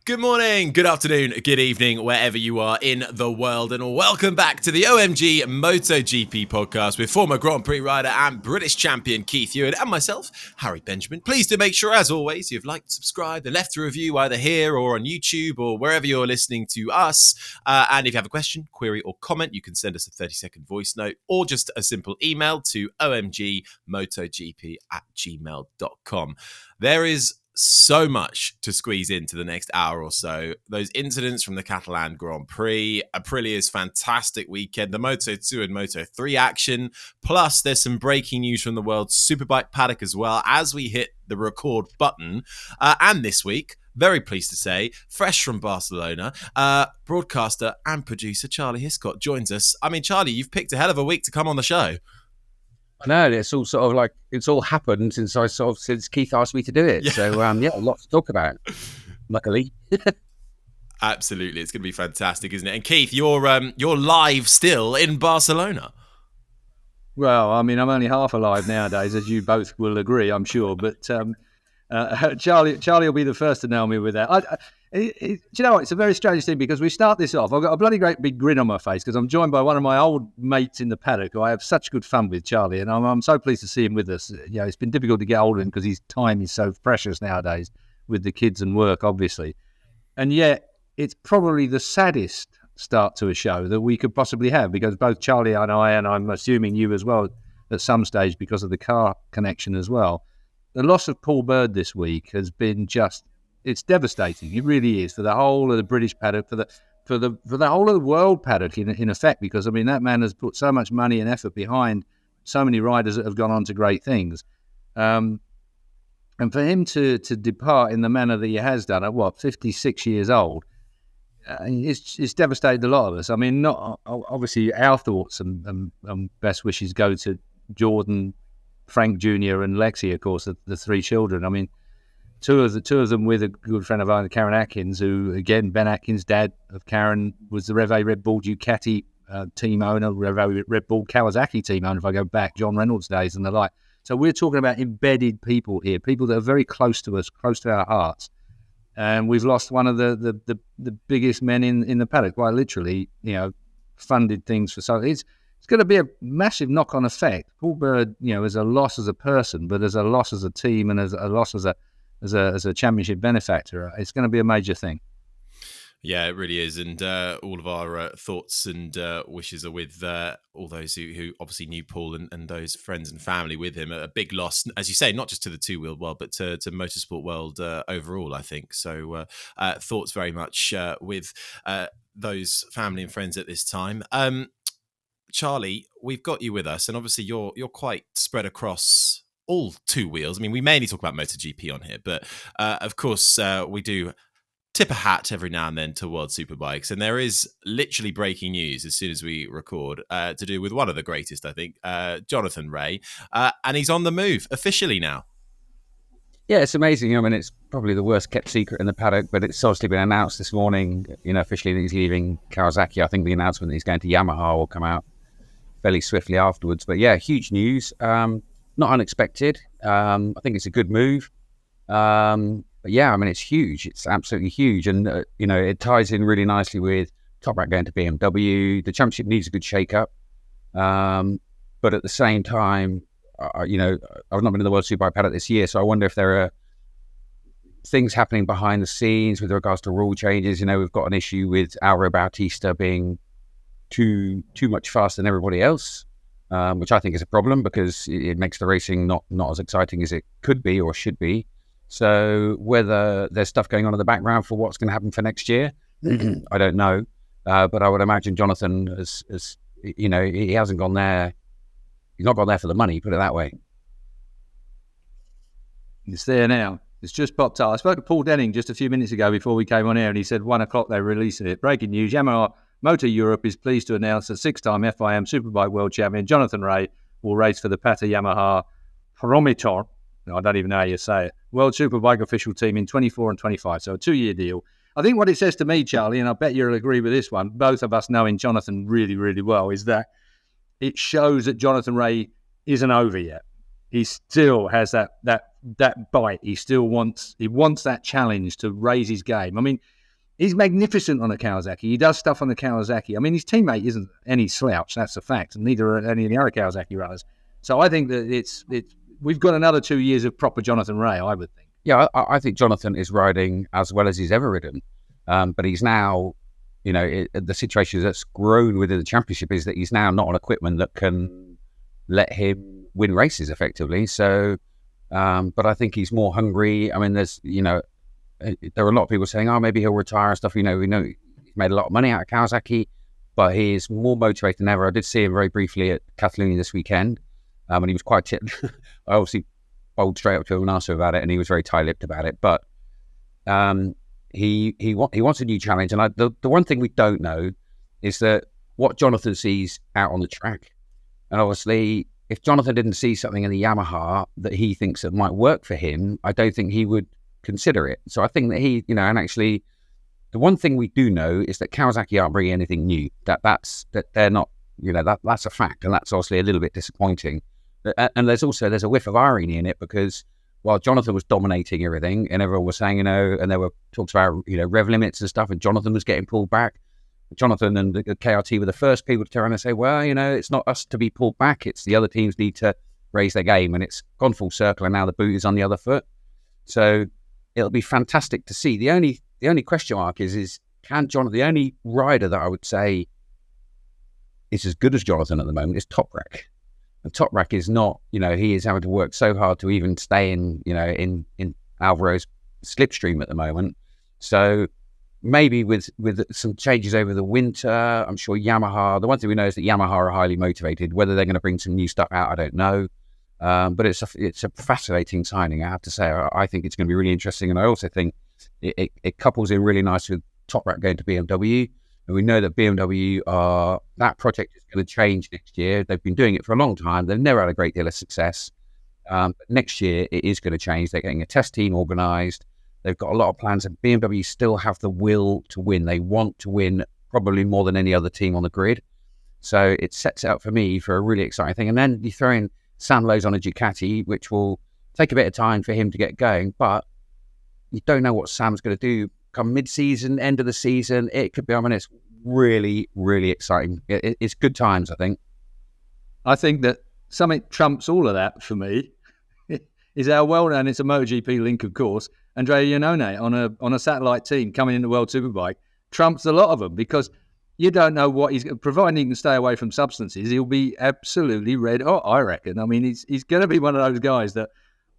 Good morning, good afternoon, good evening, wherever you are in the world, and welcome back to the OMG MotoGP podcast with former Grand Prix rider and British champion Keith Hewitt and myself, Harry Benjamin. Please do make sure, as always, you've liked, subscribed, and left a review either here or on YouTube or wherever you're listening to us. And if you have a question, query, or comment, you can send us a 30-second voice note or just a simple email to omgmotogp@gmail.com. There is so much to squeeze into the next hour or so. Those incidents from the Catalan Grand Prix, Aprilia's fantastic weekend, the Moto2 and Moto3 action, plus there's some breaking news from the World Superbike paddock as well as we hit the record button. And this week, very pleased to say, fresh from Barcelona, broadcaster and producer Charlie Hiscott joins us. I mean, Charlie, you've picked a hell of a week to come on the show. I know, it's all sort of like, it's all happened since Keith asked me to do it. Yeah. So, a lot to talk about, luckily. Absolutely. It's going to be fantastic, isn't it? And Keith, you're live still in Barcelona. Well, I mean, I'm only half alive nowadays, as you both will agree, I'm sure. But Charlie will be the first to nail me with that. Do you know what? It's a very strange thing because we start this off. I've got a bloody great big grin on my face because I'm joined by one of my old mates in the paddock who I have such good fun with, Charlie, and I'm so pleased to see him with us. You know, it's been difficult to get hold of him because his time is so precious nowadays with the kids and work, obviously. And yet, it's probably the saddest start to a show that we could possibly have because both Charlie and I, and I'm assuming you as well at some stage because of the car connection as well, the loss of Paul Bird this week has been just... It's devastating. It really is for the whole of the British paddock, for the whole of the world paddock in effect. Because I mean, that man has put so much money and effort behind so many riders that have gone on to great things, and for him to depart in the manner that he has done at 56 years old, it's devastated a lot of us. I mean, not obviously our thoughts and best wishes go to Jordan, Frank Jr. and Lexi, of course, the three children. I mean. Two of them with a good friend of ours, Karen Atkins, who, again, Ben Atkins, dad of Karen, was the Reve Red Bull Ducati team owner, Reve Red Bull Kawasaki team owner, if I go back, John Reynolds days and the like. So we're talking about embedded people here, people that are very close to us, close to our hearts. And we've lost one of the biggest men in the paddock, quite literally, funded things for so. It's going to be a massive knock-on effect. Paul Bird, is a loss as a person, but as a loss as a team and as a loss as a championship benefactor, it's going to be a major thing. Yeah, it really is. And all of our thoughts and wishes are with all those who obviously knew Paul and those friends and family with him. A big loss, as you say, not just to the two-wheel world, but to motorsport world overall, I think. So thoughts very much with those family and friends at this time. Charlie, we've got you with us, and obviously you're quite spread across all two wheels. I mean, we mainly talk about MotoGP on here, but of course we do tip a hat every now and then to World Superbikes, and there is literally breaking news as soon as we record to do with one of the greatest, I think, Jonathan Rea, and he's on the move officially now. Yeah, it's amazing. I mean, it's probably the worst kept secret in the paddock, but it's obviously been announced this morning, officially that he's leaving Kawasaki. I think the announcement that he's going to Yamaha will come out fairly swiftly afterwards. But yeah, huge news. Not unexpected. I think it's a good move. But yeah, I mean, it's huge. It's absolutely huge. And, it ties in really nicely with Toprak going to BMW. The championship needs a good shake-up. But at the same time, I've not been in the World Superbike paddock this year, so I wonder if there are things happening behind the scenes with regards to rule changes. We've got an issue with Alvaro Bautista being too much faster than everybody else. Which I think is a problem because it makes the racing not as exciting as it could be or should be. So whether there's stuff going on in the background for what's going to happen for next year, I don't know. But I would imagine Jonathan, he hasn't gone there. He's not gone there for the money, put it that way. It's there now. It's just popped up. I spoke to Paul Denning just a few minutes ago before we came on air, and he said 1:00 they're releasing it. Breaking news, Yamaha Motor Europe is pleased to announce that six-time FIM Superbike World Champion Jonathan Rea will race for the Pata Yamaha Promotor, I don't even know how you say it, World Superbike official team in 24 and 25, so a 2-year deal. I think what it says to me, Charlie, and I bet you'll agree with this one, both of us knowing Jonathan really, really well, is that it shows that Jonathan Rea isn't over yet. he still has that bite. He wants that challenge to raise his game. I mean, he's magnificent on a Kawasaki. He does stuff on the Kawasaki. I mean, his teammate isn't any slouch. That's a fact, and neither are any of the other Kawasaki runners. So I think that we've got another 2 years of proper Jonathan Rea, I would think. Yeah, I think Jonathan is riding as well as he's ever ridden, but he's now, the situation that's grown within the championship is that he's now not on equipment that can let him win races effectively. So, but I think he's more hungry. I mean, there's, there are a lot of people saying, oh, maybe he'll retire and stuff. We know he's made a lot of money out of Kawasaki, but he is more motivated than ever. I did see him very briefly at Catalunya this weekend, and he was quite I obviously bowled straight up to him and asked him about it, and he was very tight-lipped about it. But he wants a new challenge, and the one thing we don't know is that what Jonathan sees out on the track. And obviously, if Jonathan didn't see something in the Yamaha that he thinks that might work for him, I don't think he would consider it. So I think that he, and actually, the one thing we do know is that Kawasaki aren't bringing anything new. That they're not, that's a fact, and that's obviously a little bit disappointing. And there's a whiff of irony in it, because while Jonathan was dominating everything and everyone was saying, and there were talks about, rev limits and stuff, and Jonathan was getting pulled back, Jonathan and the KRT were the first people to turn around and say, well, it's not us to be pulled back, it's the other teams need to raise their game, and it's gone full circle, and now the boot is on the other foot. So it'll be fantastic to see. The only question mark is can Jonathan, the only rider that I would say is as good as Jonathan at the moment is Toprak. And Toprak is not, he is having to work so hard to even stay in Alvaro's slipstream at the moment. So maybe with some changes over the winter, I'm sure Yamaha, the one thing we know is that Yamaha are highly motivated. Whether they're going to bring some new stuff out, I don't know. But it's a fascinating signing, I have to say. I think it's going to be really interesting. And I also think it couples in really nice with Toprak going to BMW. And we know that BMW that project is going to change next year. They've been doing it for a long time. They've never had a great deal of success. But next year, it is going to change. They're getting a test team organised. They've got a lot of plans, and BMW still have the will to win. They want to win probably more than any other team on the grid. So it sets out for me for a really exciting thing. And then you throw in Sam Lowe's on a Ducati, which will take a bit of time for him to get going. But you don't know what Sam's going to do come mid-season, end of the season. It could be, it's really, really exciting. It's good times, I think. I think that something trumps all of that for me is our well-known, it's a MotoGP link, of course, Andrea Iannone on a satellite team coming into World Superbike trumps a lot of them, because you don't know what he's, providing he can stay away from substances, he'll be absolutely red hot, I reckon. I mean, he's going to be one of those guys that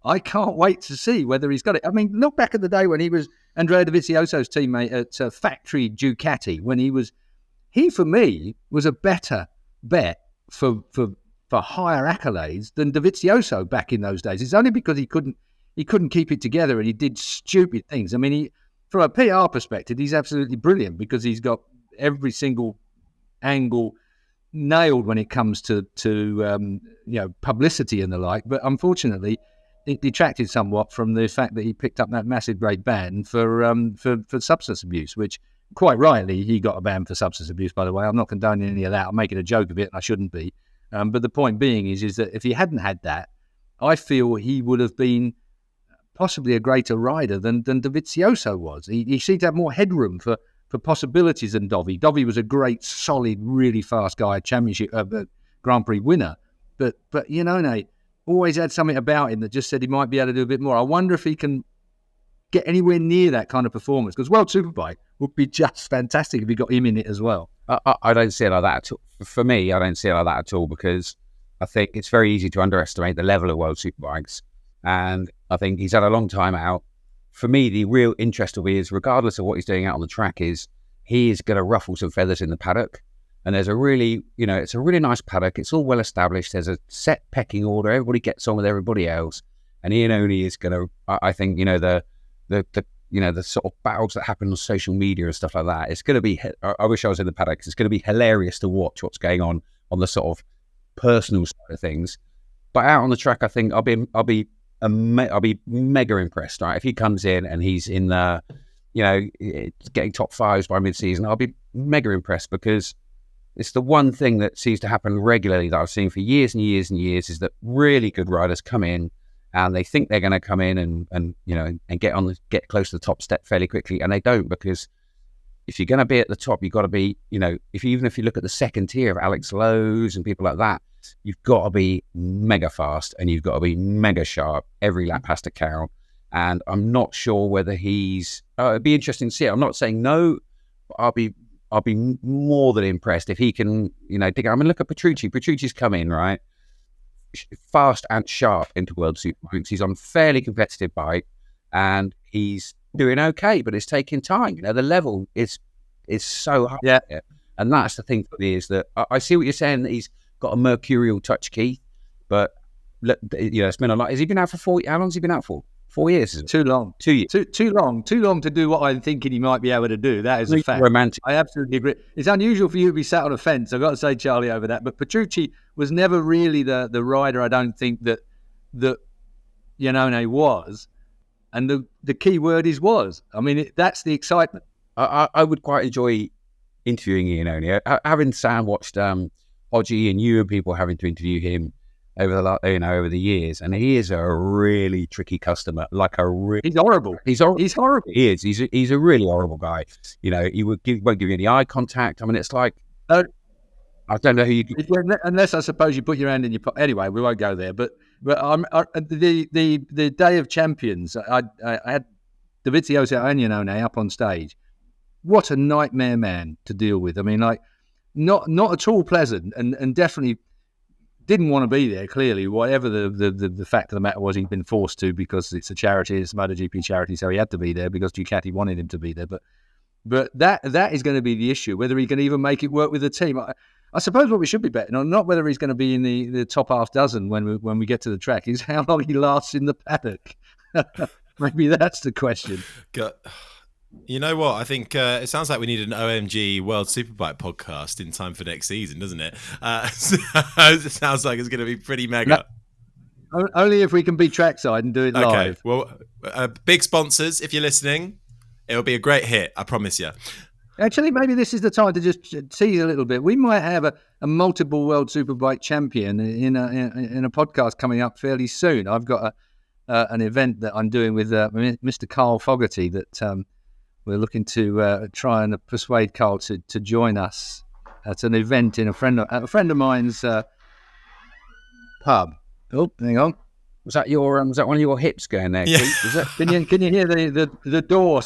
I can't wait to see whether he's got it. I mean, look back at the day when he was Andrea Dovizioso's teammate at factory Ducati, when he for me was a better bet for higher accolades than Dovizioso back in those days. It's only because he couldn't keep it together and he did stupid things. I mean, from a PR perspective, he's absolutely brilliant because he's got every single angle nailed when it comes to publicity and the like. But unfortunately, it detracted somewhat from the fact that he picked up that massive grade ban for substance abuse, which quite rightly he got a ban for substance abuse, by the way. I'm not condoning any of that. I'm making a joke of it, and I shouldn't be. But the point being is that if he hadn't had that, I feel he would have been possibly a greater rider than Dovizioso was. He seemed to have more headroom for possibilities than Dovi. Dovi was a great, solid, really fast guy, championship Grand Prix winner. But Iannone always had something about him that just said he might be able to do a bit more. I wonder if he can get anywhere near that kind of performance, because World Superbike would be just fantastic if he got him in it as well. I don't see it like that at all. For me, I don't see it like that at all, because I think it's very easy to underestimate the level of World Superbikes. And I think he's had a long time out. For me, the real interest will be is, regardless of what he's doing out on the track, is he is going to ruffle some feathers in the paddock. And there's a really, it's a really nice paddock. It's all well established. There's a set pecking order. Everybody gets on with everybody else. And Iannone is going to, I think, the sort of battles that happen on social media and stuff like that. It's going to be, I wish I was in the paddock. It's going to be hilarious to watch what's going on the sort of personal side of things. But out on the track, I think I'll be mega impressed. Right? If he comes in and he's in getting top fives by mid-season, I'll be mega impressed, because it's the one thing that seems to happen regularly that I've seen for years and years and years, is that really good riders come in and they think they're going to come in and get close to the top step fairly quickly, and they don't, because if you're going to be at the top, you've got to be, even if you look at the second tier of Alex Lowe's and people like that, you've got to be mega fast and you've got to be mega sharp. Every lap has to count. And I'm not sure whether it'd be interesting to see it. I'm not saying no, but I'll be more than impressed if he can, dig. I mean, look at Petrucci. Petrucci's come in, right? Fast and sharp into World Superbikes. He's on fairly competitive bike and he's doing okay, but it's taking time. The level is so high. Yeah. And that's the thing for me, is that I see what you're saying, that he's got a mercurial touch, Keith, but it's been a lot. Has he been out for how long has he been out for? 4 years? Isn't it? Too long. 2 years. Too long to do what I'm thinking he might be able to do. That is a fact. Romantic. I absolutely agree. It's unusual for you to be sat on a fence, I've got to say, Charlie, over that. But Petrucci was never really the rider, I don't think, that Iannone was. And the key word is was. I mean, that's the excitement. I would quite enjoy interviewing Iannone. Having Sam watched Hodgie and you and people having to interview him over the years, and he is a really tricky customer. He's horrible. He's horrible. He is. He's a really horrible guy. He won't give you any eye contact. I mean, it's like I don't know who you. Unless I suppose you put your hand in your pocket. Anyway, we won't go there. But the Day of Champions, I had Dovizioso Iannone up on stage. What a nightmare man to deal with. I mean, not at all pleasant, and definitely didn't want to be there. Clearly, whatever the fact of the matter was, he'd been forced to, because it's a charity, it's a MotoGP charity, so he had to be there because Ducati wanted him to be there. But that is going to be the issue, whether he can even make it work with the team. I suppose what we should be betting on, not whether he's going to be in the top half dozen when we get to the track, is how long he lasts in the paddock. Maybe that's the question. You know what? I think it sounds like we need an OMG World Superbike podcast in time for next season, doesn't it? It sounds like it's going to be pretty mega. No, only if we can be trackside and do it live. Okay, well, big sponsors, if you're listening, it'll be a great hit, I promise you. Actually, maybe this is the time to just tease a little bit. We might have a multiple World Superbike champion in a podcast coming up fairly soon. I've got an event that I'm doing with Mr. Carl Fogarty that we're looking to try and persuade Carl to join us at an event in a friend of mine's pub. Oh, hang on. Was that one of your hips going there, Yeah. Keith? Is it? Can you hear the door?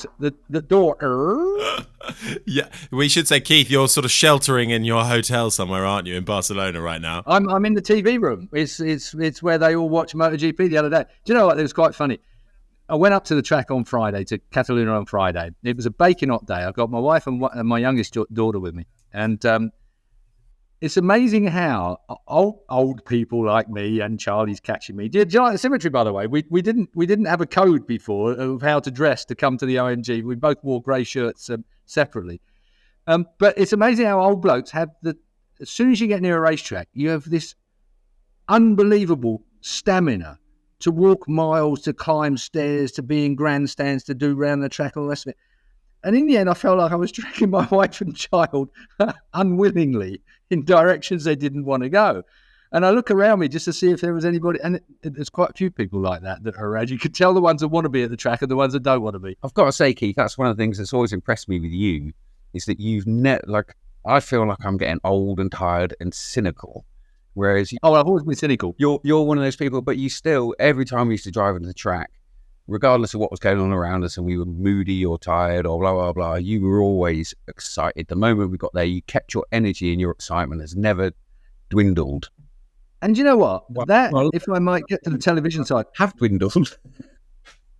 Yeah, we should say, Keith, you're sort of sheltering in your hotel somewhere, aren't you, in Barcelona right now? I'm in the TV room. It's where they all watch MotoGP the other day. Do you know what? It was quite funny. I went up to the track on Friday, to Catalunya on Friday. It was a baking hot day. I've got my wife and my youngest daughter with me. And it's amazing how old people like me, and Charlie's catching me. Do you like the symmetry, by the way? We didn't have a code before of how to dress to come to the OMG. We both wore grey shirts separately. But it's amazing how old blokes have as soon as you get near a racetrack, you have this unbelievable stamina to walk miles, to climb stairs, to be in grandstands, to do round the track, all the rest of it. And in the end, I felt like I was dragging my wife and child unwillingly in directions they didn't want to go. And I look around me just to see if there was anybody, and there's quite a few people like that are around. You could tell the ones that want to be at the track and the ones that don't want to be. I've got to say, Keith, that's one of the things that's always impressed me with you, is that you've I feel like I'm getting old and tired and cynical. Whereas I've always been cynical. You're one of those people, but you still, every time we used to drive into the track, regardless of what was going on around us and we were moody or tired or blah, blah, blah, you were always excited. The moment we got there, you kept your energy and your excitement has never dwindled. And you know what? If I might get to the television side, have dwindled.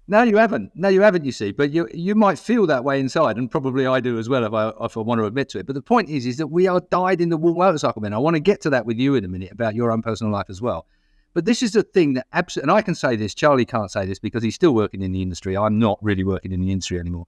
No, you haven't. You see. But you might feel that way inside, and probably I do as well if I want to admit to it. But the point is that we are dyed-in-the-wool motorcycle men. I want to get to that with you in a minute about your own personal life as well. But this is the thing that absolutely, and I can say this, Charlie can't say this because he's still working in the industry. I'm not really working in the industry anymore.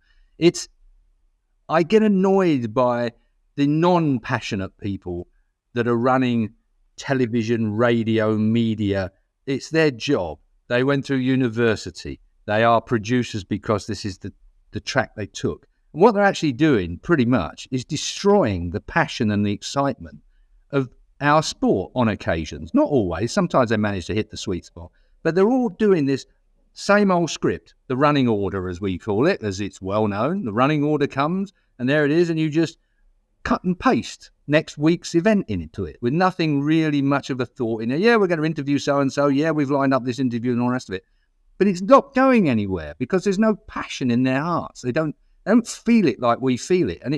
I get annoyed by the non-passionate people that are running television, radio, media. It's their job. They went through university. They are producers because this is the track they took. And what they're actually doing, pretty much, is destroying the passion and the excitement of our sport on occasions. Not always. Sometimes they manage to hit the sweet spot. But they're all doing this same old script, the running order, as we call it, as it's well known. The running order comes, and there it is, and you just cut and paste next week's event into it with nothing really much of a thought in it. Yeah, we're going to interview so-and-so. Yeah, we've lined up this interview and all the rest of it. But it's not going anywhere because there's no passion in their hearts. They don't feel it like we feel it. And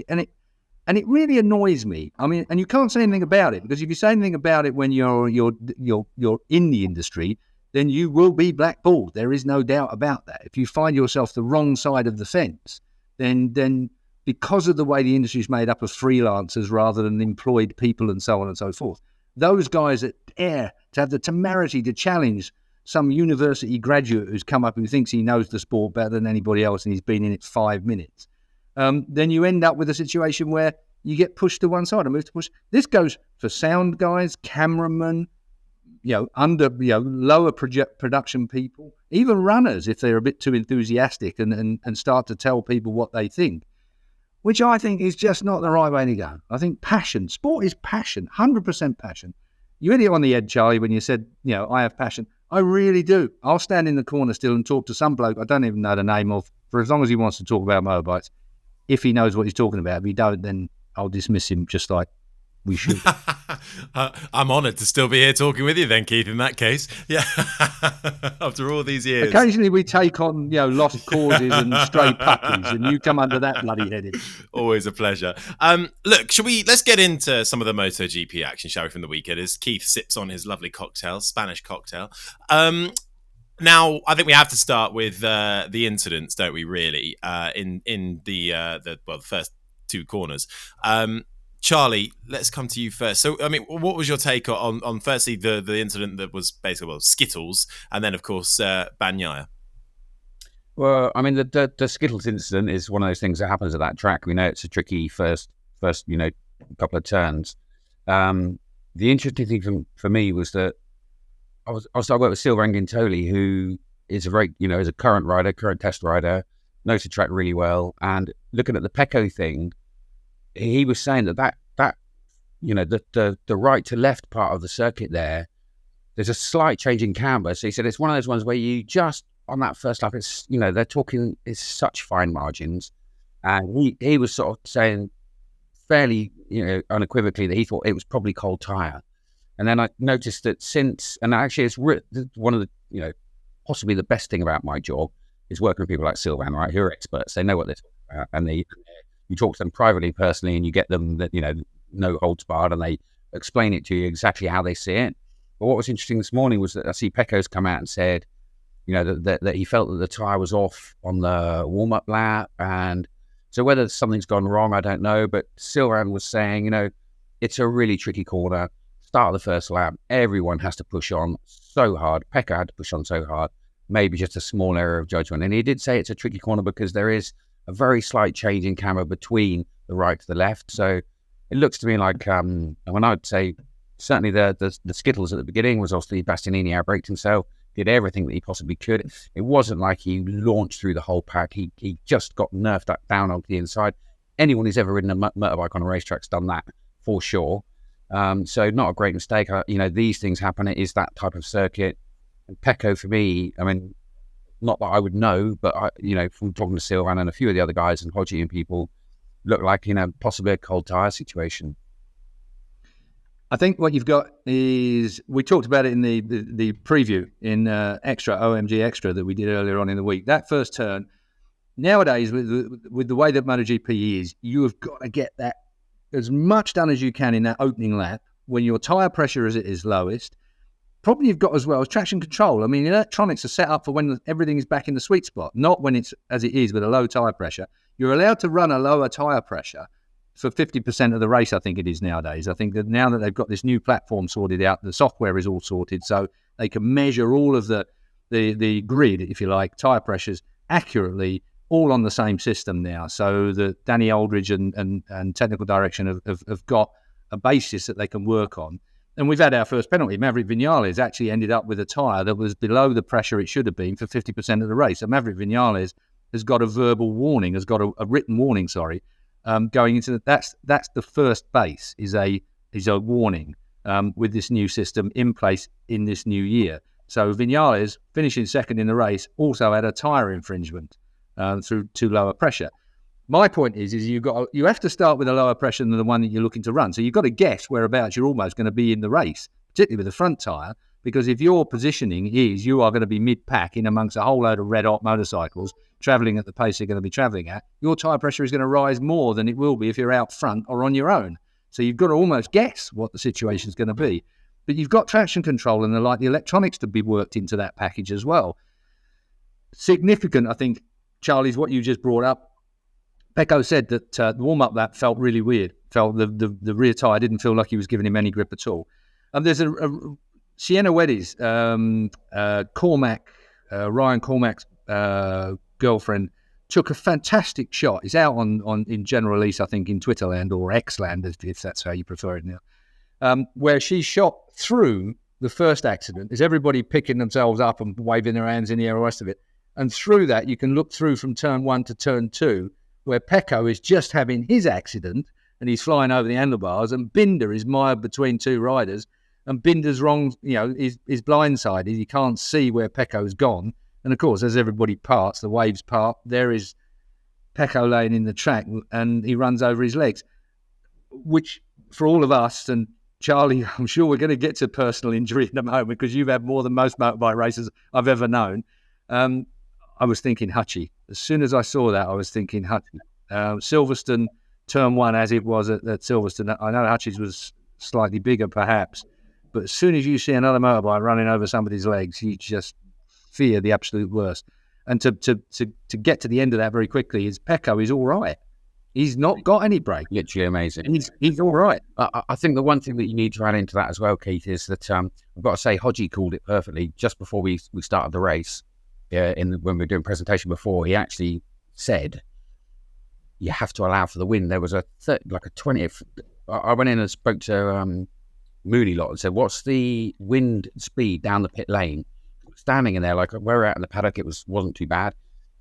it really annoys me. I mean, and you can't say anything about it, because if you say anything about it when you're in the industry, then you will be blackballed. There is no doubt about that. If you find yourself the wrong side of the fence, then because of the way the industry is made up of freelancers rather than employed people and so on and so forth, those guys that dare to have the temerity to challenge some university graduate who's come up who thinks he knows the sport better than anybody else and he's been in it 5 minutes, then you end up with a situation where you get pushed to one side and moved to push. This goes for sound guys, cameramen, lower production people, even runners if they're a bit too enthusiastic and start to tell people what they think, which I think is just not the right way to go. I think passion, sport is passion, 100% passion. You hit it on the head, Charlie, when you said, I have passion. I really do. I'll stand in the corner still and talk to some bloke I don't even know the name of for as long as he wants to talk about motorbikes. If he knows what he's talking about. If he don't, then I'll dismiss him just like we should. I'm honoured to still be here talking with you then, Keith, in that case. Yeah. After all these years. Occasionally we take on, lost causes and stray puppies, and you come under that bloody heading. Always a pleasure. Look, let's get into some of the MotoGP action, shall we, from the weekend, as Keith sips on his lovely cocktail, Spanish cocktail. Now, I think we have to start with the incidents, don't we, really, in the first two corners. Charlie, let's come to you first. So, I mean, what was your take on firstly, the incident that was basically, Skittles, and then, of course, Bagnaia? Well, I mean, the Skittles incident is one of those things that happens at that track. We know it's a tricky first couple of turns. The interesting thing for me was that I worked with Silvan Gintoli, who is is a current test rider, knows the track really well. And looking at the Pecco thing, he was saying that the right to left part of the circuit there's a slight change in camber. So he said it's one of those ones where you just, on that first lap, it's, they're talking, it's such fine margins. And he was sort of saying fairly, unequivocally that he thought it was probably cold tyre. And then I noticed that actually it's one of the, possibly the best thing about my job is working with people like Silvan, right, who are experts. They know what they're talking about, and you talk to them privately, personally, and you get them that, no holds barred, and they explain it to you exactly how they see it. But what was interesting this morning was that I see Pecco's come out and said, that he felt that the tyre was off on the warm-up lap. And so whether something's gone wrong, I don't know. But Silvan was saying, it's a really tricky corner. Start of the first lap, everyone has to push on so hard. Pecco had to push on so hard. Maybe just a small error of judgment. And he did say it's a tricky corner because there is a very slight change in camber between the right to the left. So it looks to me like, and when I'd say certainly the Skittles at the beginning was obviously Bastianini outbraked himself, did everything that he possibly could. It wasn't like he launched through the whole pack. He just got nerfed down onto the inside. Anyone who's ever ridden a motorbike on a racetrack's done that for sure. So not a great mistake. These things happen. It is that type of circuit. And Pecco, for me, I mean, not that I would know, but from talking to Silvan and a few of the other guys and Hodgie and people, look like, possibly a cold tyre situation. I think what you've got is, we talked about it in the preview in OMG Extra that we did earlier on in the week. That first turn, nowadays, with the way that MotoGP is, you have got to get that as much done as you can in that opening lap when your tyre pressure is at its lowest. Problem you've got as well is traction control. I mean, electronics are set up for when everything is back in the sweet spot, not when it's as it is with a low tyre pressure. You're allowed to run a lower tyre pressure for 50% of the race, I think it is nowadays. I think that now that they've got this new platform sorted out, the software is all sorted, so they can measure all of the grid, if you like, tyre pressures accurately, all on the same system now. So that Danny Aldridge and technical direction have got a basis that they can work on. And we've had our first penalty. Maverick Vinales actually ended up with a tyre that was below the pressure it should have been for 50% of the race. So Maverick Vinales has got a verbal warning, has got a written warning, going into that's the first base is a warning with this new system in place in this new year. So Vinales, finishing second in the race, also had a tyre infringement through too low a pressure. My point is you have to start with a lower pressure than the one that you're looking to run. So you've got to guess whereabouts you're almost going to be in the race, particularly with the front tyre, because if your positioning is you are going to be mid-pack in amongst a whole load of red-hot motorcycles travelling at the pace you're going to be travelling at, your tyre pressure is going to rise more than it will be if you're out front or on your own. So you've got to almost guess what the situation is going to be. But you've got traction control and the electronics to be worked into that package as well. Significant, I think, Charlie's what you just brought up. Pecco said that the warm-up lap felt really weird. Felt the rear tyre didn't feel like he was giving him any grip at all. There's a Sienna Weddy's Ryan Cormac's girlfriend took a fantastic shot. It's out on in general release, I think, in Twitterland or Xland, if that's how you prefer it now, where she shot through the first accident. Is everybody picking themselves up and waving their hands in the air, all the rest of it? And through that, you can look through from turn 1 to turn 2, where Pecco is just having his accident and he's flying over the handlebars, and Binder is mired between two riders, and Binder's wrong, is blindsided. He can't see where Pecco's gone. And of course, as everybody parts, the waves part, there is Pecco laying in the track and he runs over his legs, which for all of us, and Charlie, I'm sure we're going to get to personal injury in a moment because you've had more than most motorbike racers I've ever known. I was thinking Hutchie. As soon as I saw that, I was thinking Hutchie. Silverstone, turn 1 as it was at Silverstone. I know Hutchie's was slightly bigger perhaps, but as soon as you see another motorbike running over somebody's legs, you just fear the absolute worst. And to get to the end of that very quickly is Pecco is all right. He's not got any brake. Literally amazing. He's all right. I think the one thing that you need to add into that as well, Keith, is that I've got to say Hodgie called it perfectly just before we started the race. When we were doing presentation before, he actually said you have to allow for the wind. There was a 20. I went in and spoke to Mooney lot and said, "What's the wind speed down the pit lane?" Standing in there, like where we're at in the paddock, it wasn't too bad.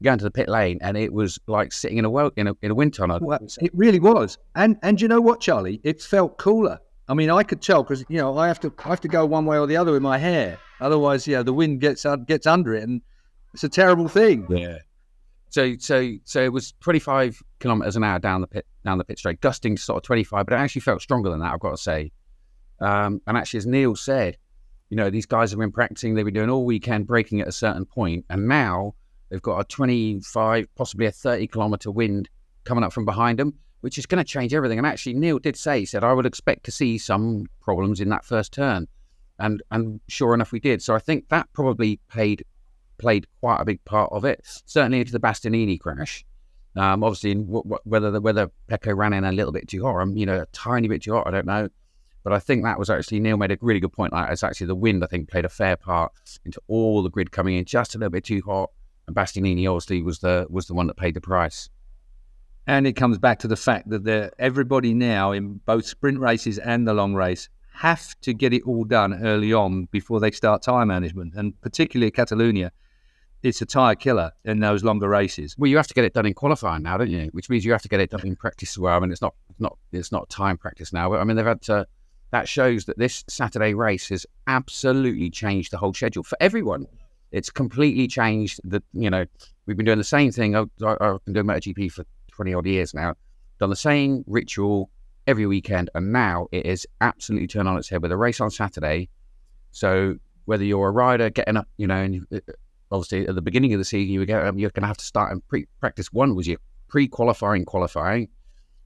Going to the pit lane, and it was like sitting in a wind tunnel. Well, it really was. And you know what, Charlie? It felt cooler. I mean, I could tell because I have to go one way or the other with my hair. Otherwise, the wind gets under it, and it's a terrible thing. Yeah. So it was 25 kilometers an hour down the pit straight, gusting sort of 25, but it actually felt stronger than that, I've got to say. And actually, as Neil said, these guys have been practicing. They've been doing all weekend, braking at a certain point, and now they've got a 25, possibly a 30 kilometer wind coming up from behind them, which is going to change everything. And actually, Neil did say, he said, I would expect to see some problems in that first turn, and sure enough, we did. So I think that probably played quite a big part of it, certainly into the Bastianini crash. Obviously, whether Pecco ran in a little bit too hot, a tiny bit too hot, I don't know. But I think that was actually, Neil made a really good point. Like, it's actually the wind, I think, played a fair part into all the grid coming in just a little bit too hot. And Bastianini obviously was the one that paid the price. And it comes back to the fact that everybody now in both sprint races and the long race have to get it all done early on before they start tyre management. And particularly at Catalunya, it's a tyre killer in those longer races. Well, you have to get it done in qualifying now, don't you? Which means you have to get it done in practice as well. I mean, it's not time practice now, but I mean, they've had to. That shows that this Saturday race has absolutely changed the whole schedule for everyone. It's completely changed. We've been doing the same thing. I've been doing MotoGP for 20 odd years now. Done the same ritual every weekend, and now it is absolutely turned on its head with a race on Saturday. So whether you're a rider getting up, and obviously at the beginning of the season, you're going to have to start and practice. One was your pre-qualifying, qualifying.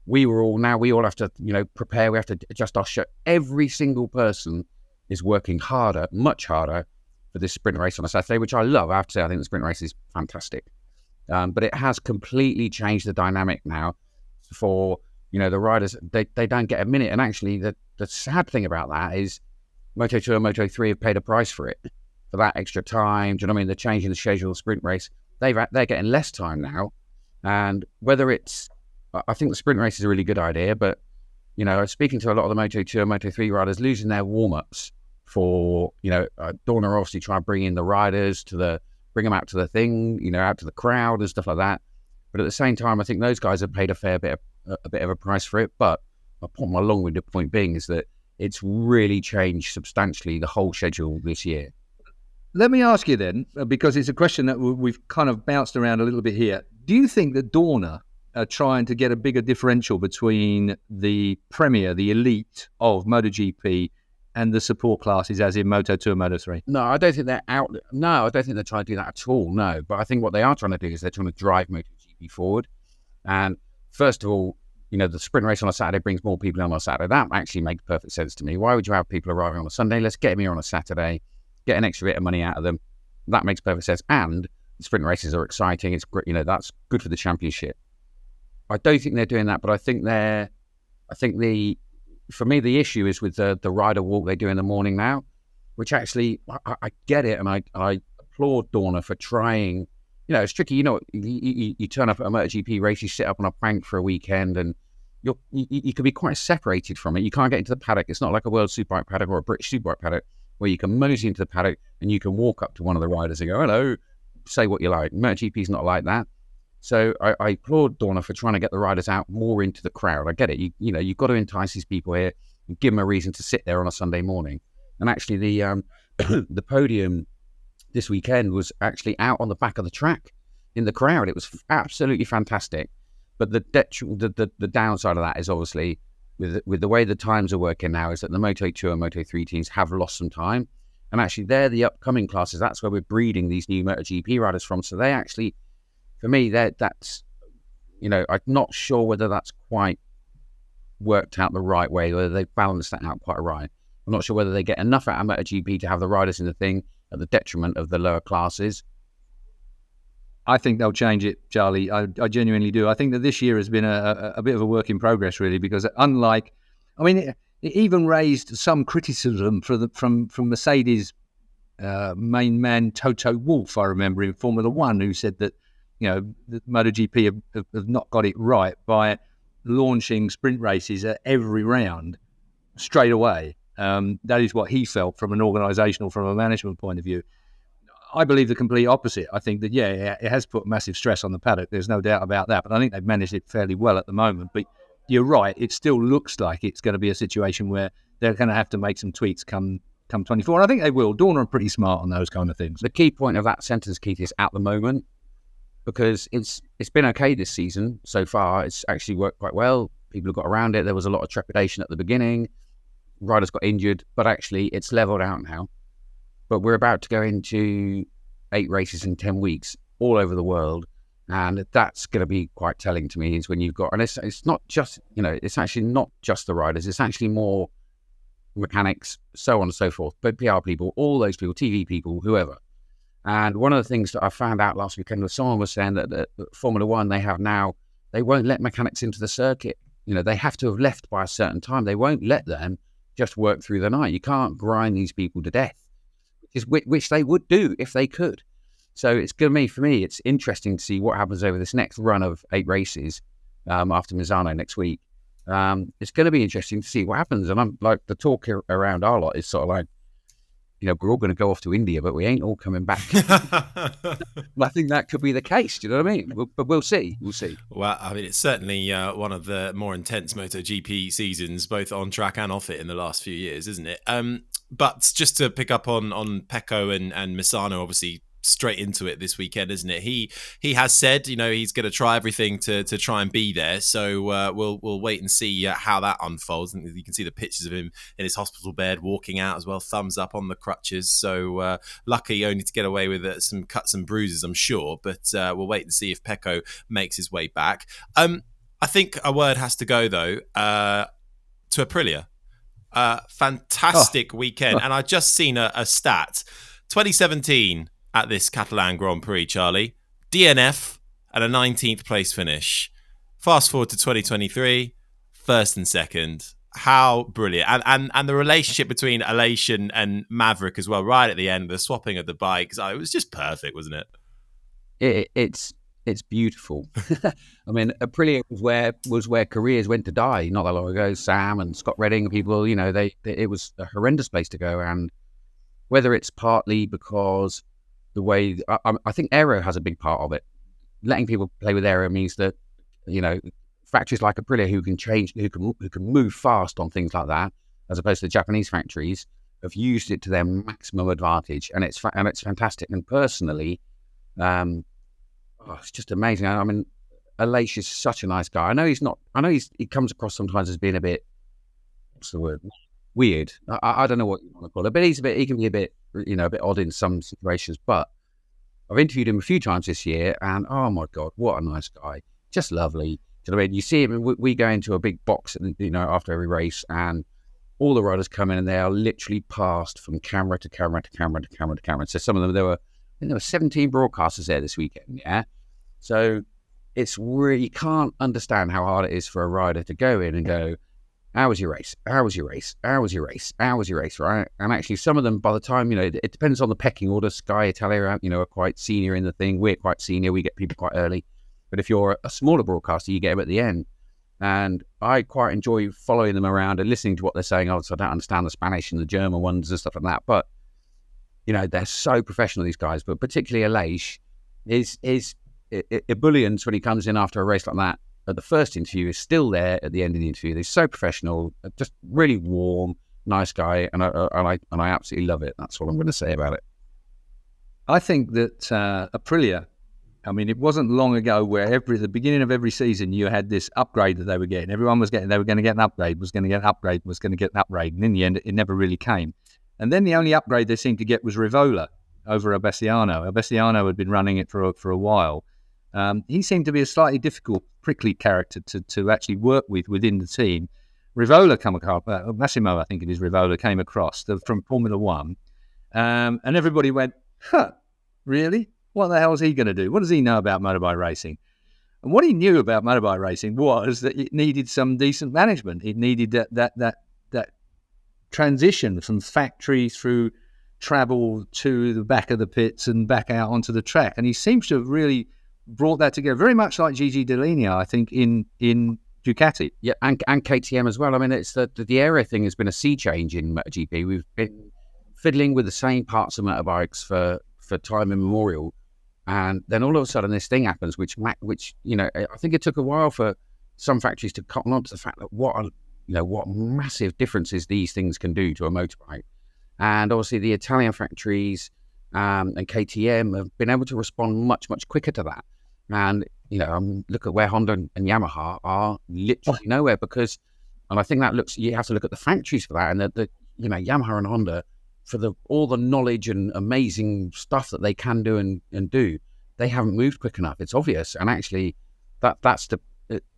We all have to, prepare. We have to adjust our show. Every single person is working harder, much harder, for this sprint race on a Saturday, which I love. I have to say, I think the sprint race is fantastic. But it has completely changed the dynamic now for, the riders. They don't get a minute. And actually, the sad thing about that is Moto2 and Moto3 have paid a price for it, for that extra time. Do you know what I mean? They're changing the schedule of the sprint race. They're getting less time now. And whether it's, I think the sprint race is a really good idea, but, speaking to a lot of the Moto2 and Moto3 riders, losing their warm-ups for, Dorna obviously trying to bring in the riders to bring them out to the thing, out to the crowd and stuff like that. But at the same time, I think those guys have paid a bit of a price for it. But my long-winded point being is that it's really changed substantially the whole schedule this year. Let me ask you then, because it's a question that we've kind of bounced around a little bit here. Do you think that Dorna are trying to get a bigger differential between the premier, the elite of MotoGP and the support classes, as in Moto2 and Moto3? No, I don't think they're out. No, I don't think they're trying to do that at all. No, but I think what they are trying to do is they're trying to drive MotoGP forward. And first of all, the sprint race on a Saturday brings more people on a Saturday. That actually makes perfect sense to me. Why would you have people arriving on a Sunday? Let's get them here on a Saturday, get an extra bit of money out of them. That makes perfect sense. And the sprint races are exciting. It's great. That's good for the championship. I don't think they're doing that, but for me, the issue is with the rider walk they do in the morning now, which actually, I get it. And I applaud Dorna for trying. It's tricky. You turn up at a MotoGP race, you sit up on a bank for a weekend, and you can be quite separated from it. You can't get into the paddock. It's not like a World Superbike paddock or a British Superbike paddock where you can mosey into the paddock and you can walk up to one of the riders and go, hello, say what you like. MotoGP is not like that. So I applaud Dorna for trying to get the riders out more into the crowd. I get it. You've got to entice these people here and give them a reason to sit there on a Sunday morning. And actually, the the podium this weekend was actually out on the back of the track in the crowd. It was absolutely fantastic. But the downside of that is obviously with the way the times are working now is that the Moto2 and Moto3 teams have lost some time. And actually, they're the upcoming classes. That's where we're breeding these new MotoGP riders from. So they actually, for me, that's, I'm not sure whether that's quite worked out the right way, whether they've balanced that out quite right. I'm not sure whether they get enough out of MotoGP to have the riders in the thing at the detriment of the lower classes. I think they'll change it, Charlie. I genuinely do. I think that this year has been a bit of a work in progress, really, because it even raised some criticism from Mercedes main man Toto Wolff, I remember, in Formula One, who said that the MotoGP have not got it right by launching sprint races at every round straight away. That is what he felt from an organisational, from a management point of view. I believe the complete opposite. I think that, it has put massive stress on the paddock. There's no doubt about that. But I think they've managed it fairly well at the moment. But you're right. It still looks like it's going to be a situation where they're going to have to make some tweaks come 24. And I think they will. Dorna are pretty smart on those kind of things. The key point of that sentence, Keith, is at the moment, because it's been okay this season so far. It's actually worked quite well. People have got around it. There was a lot of trepidation at the beginning. Riders got injured, but actually it's leveled out now. But we're about to go into 8 races in 10 weeks all over the world. And that's going to be quite telling to me, is when you've got, and it's not just, it's actually not just the riders. It's actually more mechanics, so on and so forth. But PR people, all those people, TV people, whoever. And one of the things that I found out last weekend was someone was saying that Formula One, they won't let mechanics into the circuit. They have to have left by a certain time. They won't let them just work through the night. You can't grind these people to death, which they would do if they could. So it's going to be, for me, it's interesting to see what happens over this next run of 8 races after Misano next week. It's going to be interesting to see what happens. And I'm like, the talk around our lot is sort of like, we're all going to go off to India, but we ain't all coming back. I think that could be the case. Do you know what I mean? But we'll see. We'll see. Well, it's certainly one of the more intense MotoGP seasons, both on track and off it, in the last few years, isn't it? But just to pick up on Pecco and Misano, obviously straight into it this weekend, isn't it? He has said, he's going to try everything to try and be there. So we'll wait and see how that unfolds. And you can see the pictures of him in his hospital bed walking out as well, thumbs up on the crutches. So lucky only to get away with some cuts and bruises, I'm sure. But we'll wait and see if Pecco makes his way back. I think a word has to go though to Aprilia. Fantastic weekend, and I just seen a stat. 2017. At this Catalan Grand Prix, Charlie, DNF and a 19th place finish. Fast forward to 2023, first and second. How brilliant. And the relationship between Elation and Maverick as well, right at the end, the swapping of the bikes. It was just perfect, wasn't it? It's beautiful. I mean, Aprilia was where careers went to die not that long ago. Sam and Scott Redding, people, it was a horrendous place to go. And whether it's partly because the way I think aero has a big part of it. Letting people play with aero means that, you know, factories like Aprilia who can move fast on things like that, as opposed to the Japanese factories, have used it to their maximum advantage, and it's fantastic. And personally, it's just amazing. I mean, Aleix is such a nice guy. I know he comes across sometimes as being a bit, what's the word, weird. I don't know what you want to call it, but he can be a bit, you know, a bit odd in some situations. But I've interviewed him a few times this year, and oh my God, what a nice guy. Just lovely. Do you know what I mean? You see him, we go into a big box, you know, after every race, and all the riders come in and they are literally passed from camera to camera to camera to camera to camera. So some of them, I think there were 17 broadcasters there this weekend, yeah? So it's really, you can't understand how hard it is for a rider to go in and go, how was your race? How was your race? How was your race? How was your race, right? And actually some of them, by the time, you know, it depends on the pecking order. Sky, Italia, you know, are quite senior in the thing. We're quite senior. We get people quite early. But if you're a smaller broadcaster, you get them at the end. And I quite enjoy following them around and listening to what they're saying. Also, I don't understand the Spanish and the German ones and stuff like that. But, you know, they're so professional, these guys. But particularly Aleix, his ebullience when he comes in after a race like that at the first interview is still there at the end of the interview. They're so professional, just really warm, nice guy. And I absolutely love it. That's what I'm going to say about it. I think that Aprilia, I mean, it wasn't long ago where at the beginning of every season you had this upgrade that they were getting. Everyone was getting, they were going to get an upgrade, was going to get an upgrade, was going to get an upgrade. And in the end, it never really came. And then the only upgrade they seemed to get was Rivola over Abessiano. Abessiano had been running it for a while. He seemed to be a slightly difficult, prickly character to actually work with within the team. Rivola come across, Massimo, I think it is Rivola, came across from Formula One. And everybody went, huh, really? What the hell is he going to do? What does he know about motorbike racing? And what he knew about motorbike racing was that it needed some decent management. It needed that transition from factory through travel to the back of the pits and back out onto the track. And he seems to have really brought that together, very much like Gigi Dall'Igna, I think, in Ducati. Yeah, and KTM as well. I mean, it's the area thing has been a sea change in MotoGP. We've been fiddling with the same parts of motorbikes for time immemorial. And then all of a sudden this thing happens, which, you know, I think it took a while for some factories to cotton on to the fact that what massive differences these things can do to a motorbike. And obviously the Italian factories and KTM have been able to respond much, much quicker to that. And, you know, look at where Honda and Yamaha are literally nowhere because, and I think you have to look at the factories for that. And the you know, Yamaha and Honda, for all the knowledge and amazing stuff that they can do and do, they haven't moved quick enough. It's obvious. And actually that's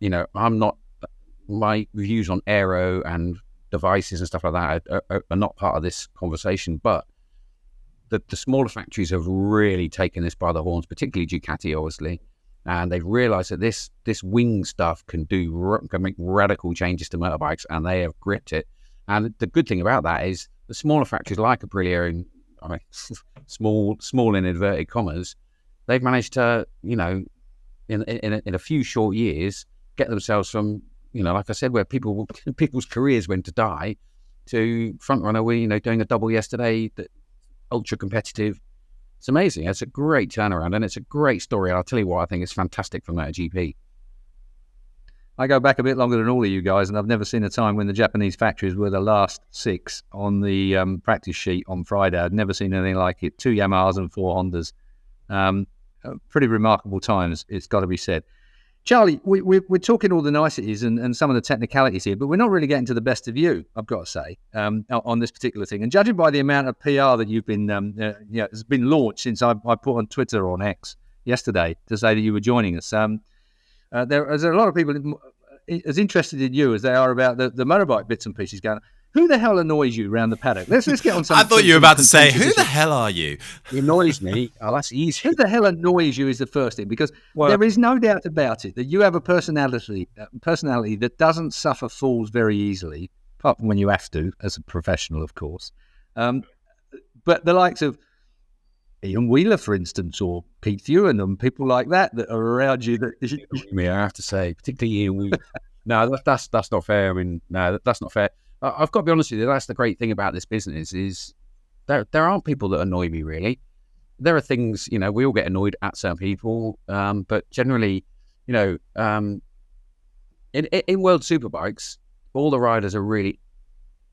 you know, my views on aero and devices and stuff like that are not part of this conversation, but the smaller factories have really taken this by the horns, particularly Ducati, obviously. And they've realized that this wing stuff can make radical changes to motorbikes, and they have gripped it. And the good thing about that is the smaller factories like Aprilia, and I mean, small in inverted commas, they've managed to, you know, in a few short years, get themselves from, you know, like I said, where people's careers went to die, to front runner. We, you know, doing a double yesterday, ultra competitive. It's amazing. It's a great turnaround, and it's a great story. And I'll tell you what, I think it's fantastic for MotoGP. I go back a bit longer than all of you guys, and I've never seen a time when the Japanese factories were the last 6 on the practice sheet on Friday. I've never seen anything like it. 2 Yamahas and 4 Hondas. Pretty remarkable times, it's got to be said. Charlie, we're talking all the niceties and some of the technicalities here, but we're not really getting to the best of you, I've got to say, on this particular thing. And judging by the amount of PR that you've been, has been launched since I put on Twitter or on X yesterday to say that you were joining us, there's a lot of people as interested in you as they are about the motorbike bits and pieces going. Who the hell annoys you around the paddock? Let's get on some. I thought you were about to say, who the hell are you? He annoys me. Oh, that's easy. Who the hell annoys you is the first thing, because there is no doubt about it that you have a personality that doesn't suffer fools very easily, apart from when you have to, as a professional, of course. But the likes of Ian Wheeler, for instance, or Pete Ewan and people like that are around you. I have to say, particularly Ian Wheeler. No, that's not fair. I mean, no, that's not fair. I've got to be honest with you. That's the great thing about this business is there aren't people that annoy me really. there are things, we all get annoyed at certain people, but generally, in World Superbikes, all the riders are really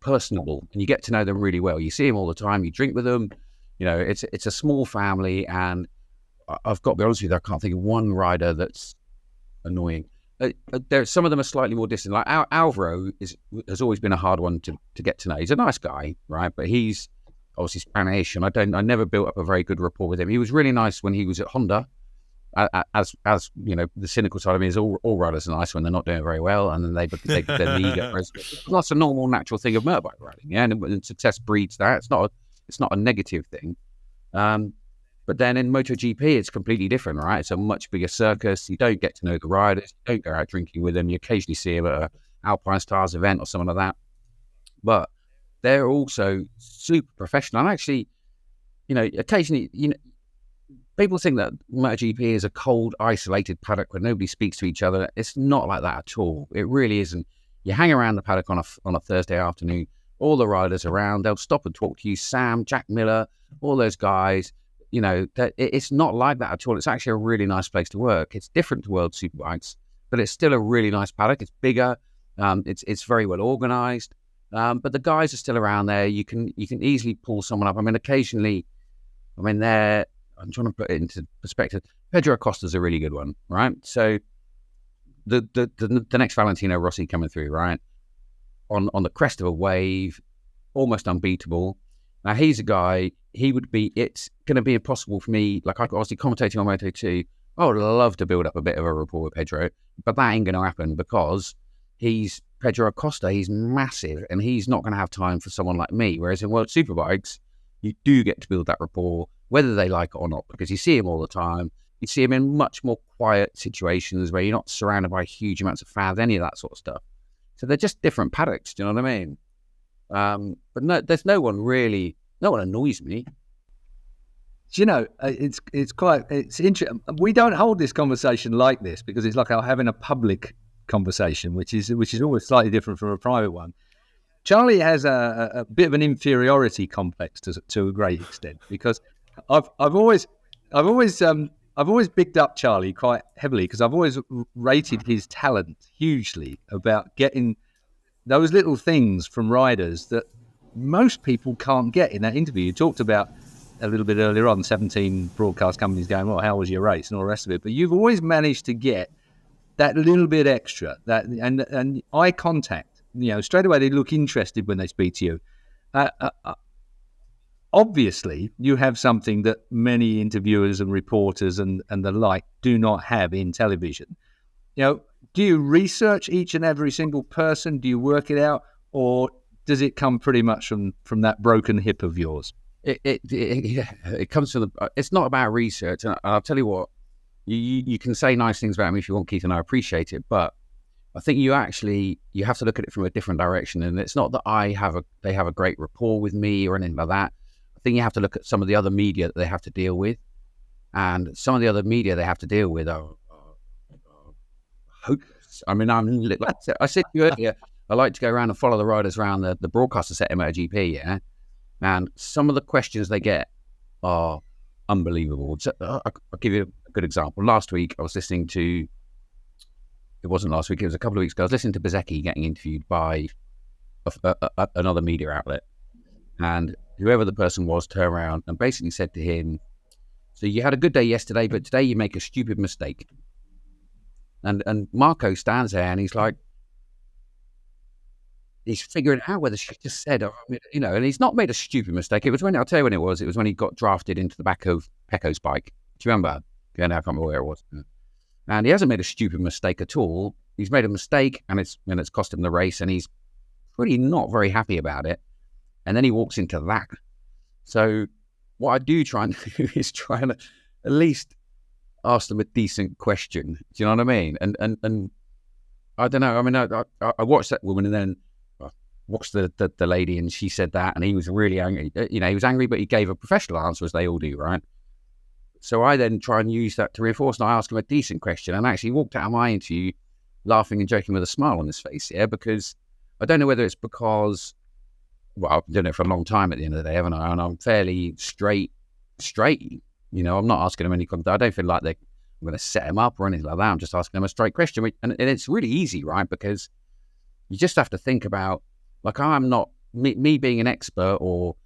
personable, and you get to know them really well. You see them all the time. You drink with them. It's a small family, and I've got to be honest with you, I can't think of one rider that's annoying. Some of them are slightly more distant. Like Alvaro has always been a hard one to get to know. He's a nice guy, right? But he's obviously Spanish, and I never built up a very good rapport with him. He was really nice when he was at Honda. As the cynical side of me is all riders are nice when they're not doing very well, and then they their ego. That's a normal, natural thing of motorbike riding, yeah. And success breeds that. It's not a negative thing. But then in MotoGP, it's completely different, right? It's a much bigger circus. You don't get to know the riders. You don't go out drinking with them. You occasionally see them at an Alpine Stars event or something like that. But they're also super professional. And actually, occasionally, people think that MotoGP is a cold, isolated paddock where nobody speaks to each other. It's not like that at all. It really isn't. You hang around the paddock on a Thursday afternoon, all the riders around, they'll stop and talk to you. Sam, Jack Miller, all those guys. It's not like that at all. It's actually a really nice place to work. It's different to World Superbikes, but it's still a really nice paddock. It's bigger. It's very well organised. But the guys are still around there. You can easily pull someone up. I mean, occasionally, I'm trying to put it into perspective. Pedro Acosta's a really good one, right? So the next Valentino Rossi coming through, right? On the crest of a wave, almost unbeatable. Now he's a guy, it's going to be impossible for me, like I obviously commentating on Moto2, I would love to build up a bit of a rapport with Pedro, but that ain't going to happen because he's Pedro Acosta, he's massive, and he's not going to have time for someone like me. Whereas in World Superbikes, you do get to build that rapport, whether they like it or not, because you see him all the time. You see him in much more quiet situations where you're not surrounded by huge amounts of fans, any of that sort of stuff. So they're just different paddocks, do you know what I mean? But no, there's no one annoys me. It's interesting. We don't hold this conversation like this because it's like having a public conversation, which is always slightly different from a private one. Charlie has a bit of an inferiority complex to a great extent because I've always bigged up Charlie quite heavily because I've always rated his talent hugely about getting those little things from riders that most people can't get in that interview. You talked about a little bit earlier on 17 broadcast companies going, well, how was your race and all the rest of it, but you've always managed to get that little bit extra, that and eye contact. Straight away they look interested when they speak to you. Obviously, you have something that many interviewers and reporters and the like do not have in television. Do you research each and every single person? Do you work it out, or does it come pretty much from that broken hip of yours? It comes from it's not about research, and I'll tell you what, you can say nice things about me if you want, Keith, and I appreciate it, but I think you have to look at it from a different direction, and it's not that they have a great rapport with me or anything like that. I think you have to look at some of the other media that they have to deal with, and some of the other media they have to deal with are hopeless. I mean, I said to you earlier, I like to go around and follow the riders around the broadcaster set in MotoGP, yeah? And some of the questions they get are unbelievable. So, I'll give you a good example. Last week, I was listening to, it wasn't last week, it was a couple of weeks ago, I was listening to Bezzecchi getting interviewed by another media outlet. And whoever the person was turned around and basically said to him, so you had a good day yesterday, but today you make a stupid mistake. And Marco stands there and he's like, he's figuring out whether she just said, and he's not made a stupid mistake. It was I'll tell you when it was when he got drafted into the back of Pecco's bike. Do you remember? Yeah, I can't remember where it was. And he hasn't made a stupid mistake at all. He's made a mistake and it's cost him the race, and he's pretty not very happy about it. And then he walks into that. So what I do try and do is try and at least ask them a decent question. Do you know what I mean? And I don't know. I mean, I watched that woman and then I watched the lady, and she said that, and he was really angry. He was angry, but he gave a professional answer, as they all do, right? So I then try and use that to reinforce, and I ask him a decent question, and actually walked out of my interview laughing and joking with a smile on his face, yeah, because I don't know whether it's because, well, I've done it for a long time at the end of the day, haven't I? And I'm fairly straight, I'm not asking them any questions. I don't feel like I'm going to set them up or anything like that. I'm just asking them a straight question. And it's really easy, right? Because you just have to think about, like, I'm not, me being an expert or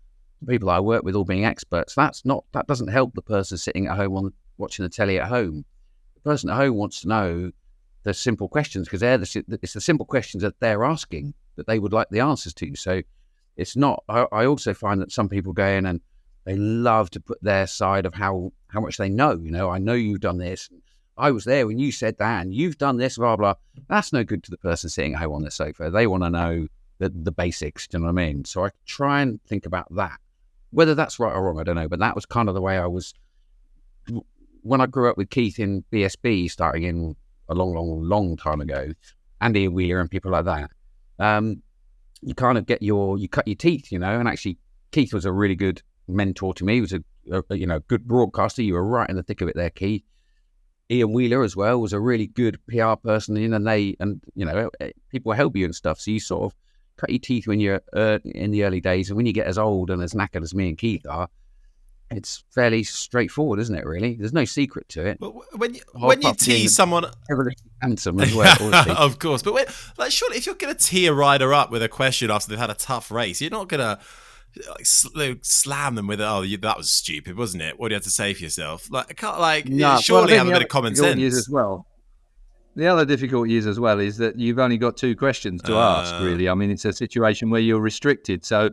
the people I work with all being experts, that doesn't help the person sitting at home watching the telly at home. The person at home wants to know the simple questions because it's the simple questions that they're asking that they would like the answers to. So it's not, I also find that some people go in and they love to put their side of how much they know. I know you've done this. I was there when you said that, and you've done this, blah, blah. That's no good to the person sitting at home on the sofa. They want to know the basics, do you know what I mean? So I try and think about that. Whether that's right or wrong, I don't know. But that was kind of the way I was. When I grew up with Keith in BSB, starting in a long, long, long time ago, Andy Wheeler and people like that, you kind of you cut your teeth, and actually Keith was a really good mentor to me. He was a good broadcaster. You were right in the thick of it there, Keith. Ian Wheeler as well was a really good PR person, and people help you and stuff. So you sort of cut your teeth when you're in the early days, and when you get as old and as knackered as me and Keith are, it's fairly straightforward, isn't it? Really, there's no secret to it. Well, when you tease someone, handsome as well, of course. But surely, if you're going to tee a rider up with a question after they've had a tough race, you're not going to slam them with that was stupid, wasn't it? What do you have to say for yourself? Surely have a bit of common sense as well. The other difficulty is as well is that you've only got two questions to ask. Really, I mean, it's a situation where you're restricted, so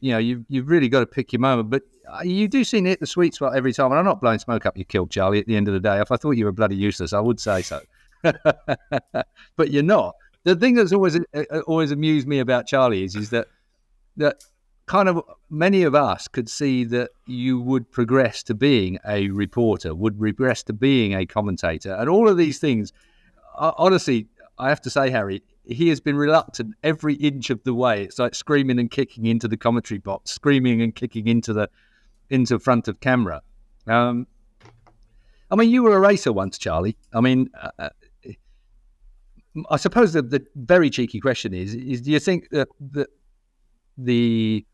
you've really got to pick your moment. But you do seem to hit the sweet spot every time. And I'm not blowing smoke up your kilt, Charlie. At the end of the day, if I thought you were bloody useless, I would say so. But you're not. The thing that's always amused me about Charlie is that kind of many of us could see that you would progress to being a reporter, would progress to being a commentator, and all of these things. Honestly, I have to say, Harry, he has been reluctant every inch of the way. It's like screaming and kicking into the commentary box, screaming and kicking into front of camera. I mean, you were a racer once, Charlie. I mean, I suppose the very cheeky question is do you think that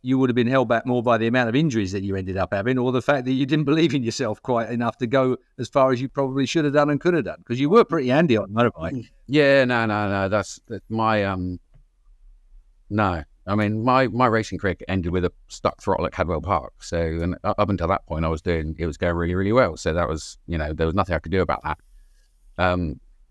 you would have been held back more by the amount of injuries that you ended up having, or the fact that you didn't believe in yourself quite enough to go as far as you probably should have done and could have done? Because you were pretty handy on motorbike. Yeah, no. That's my no. I mean, my racing career ended with a stuck throttle at Cadwell Park. So, and up until that point, it was going really, really well. So that was, there was nothing I could do about that.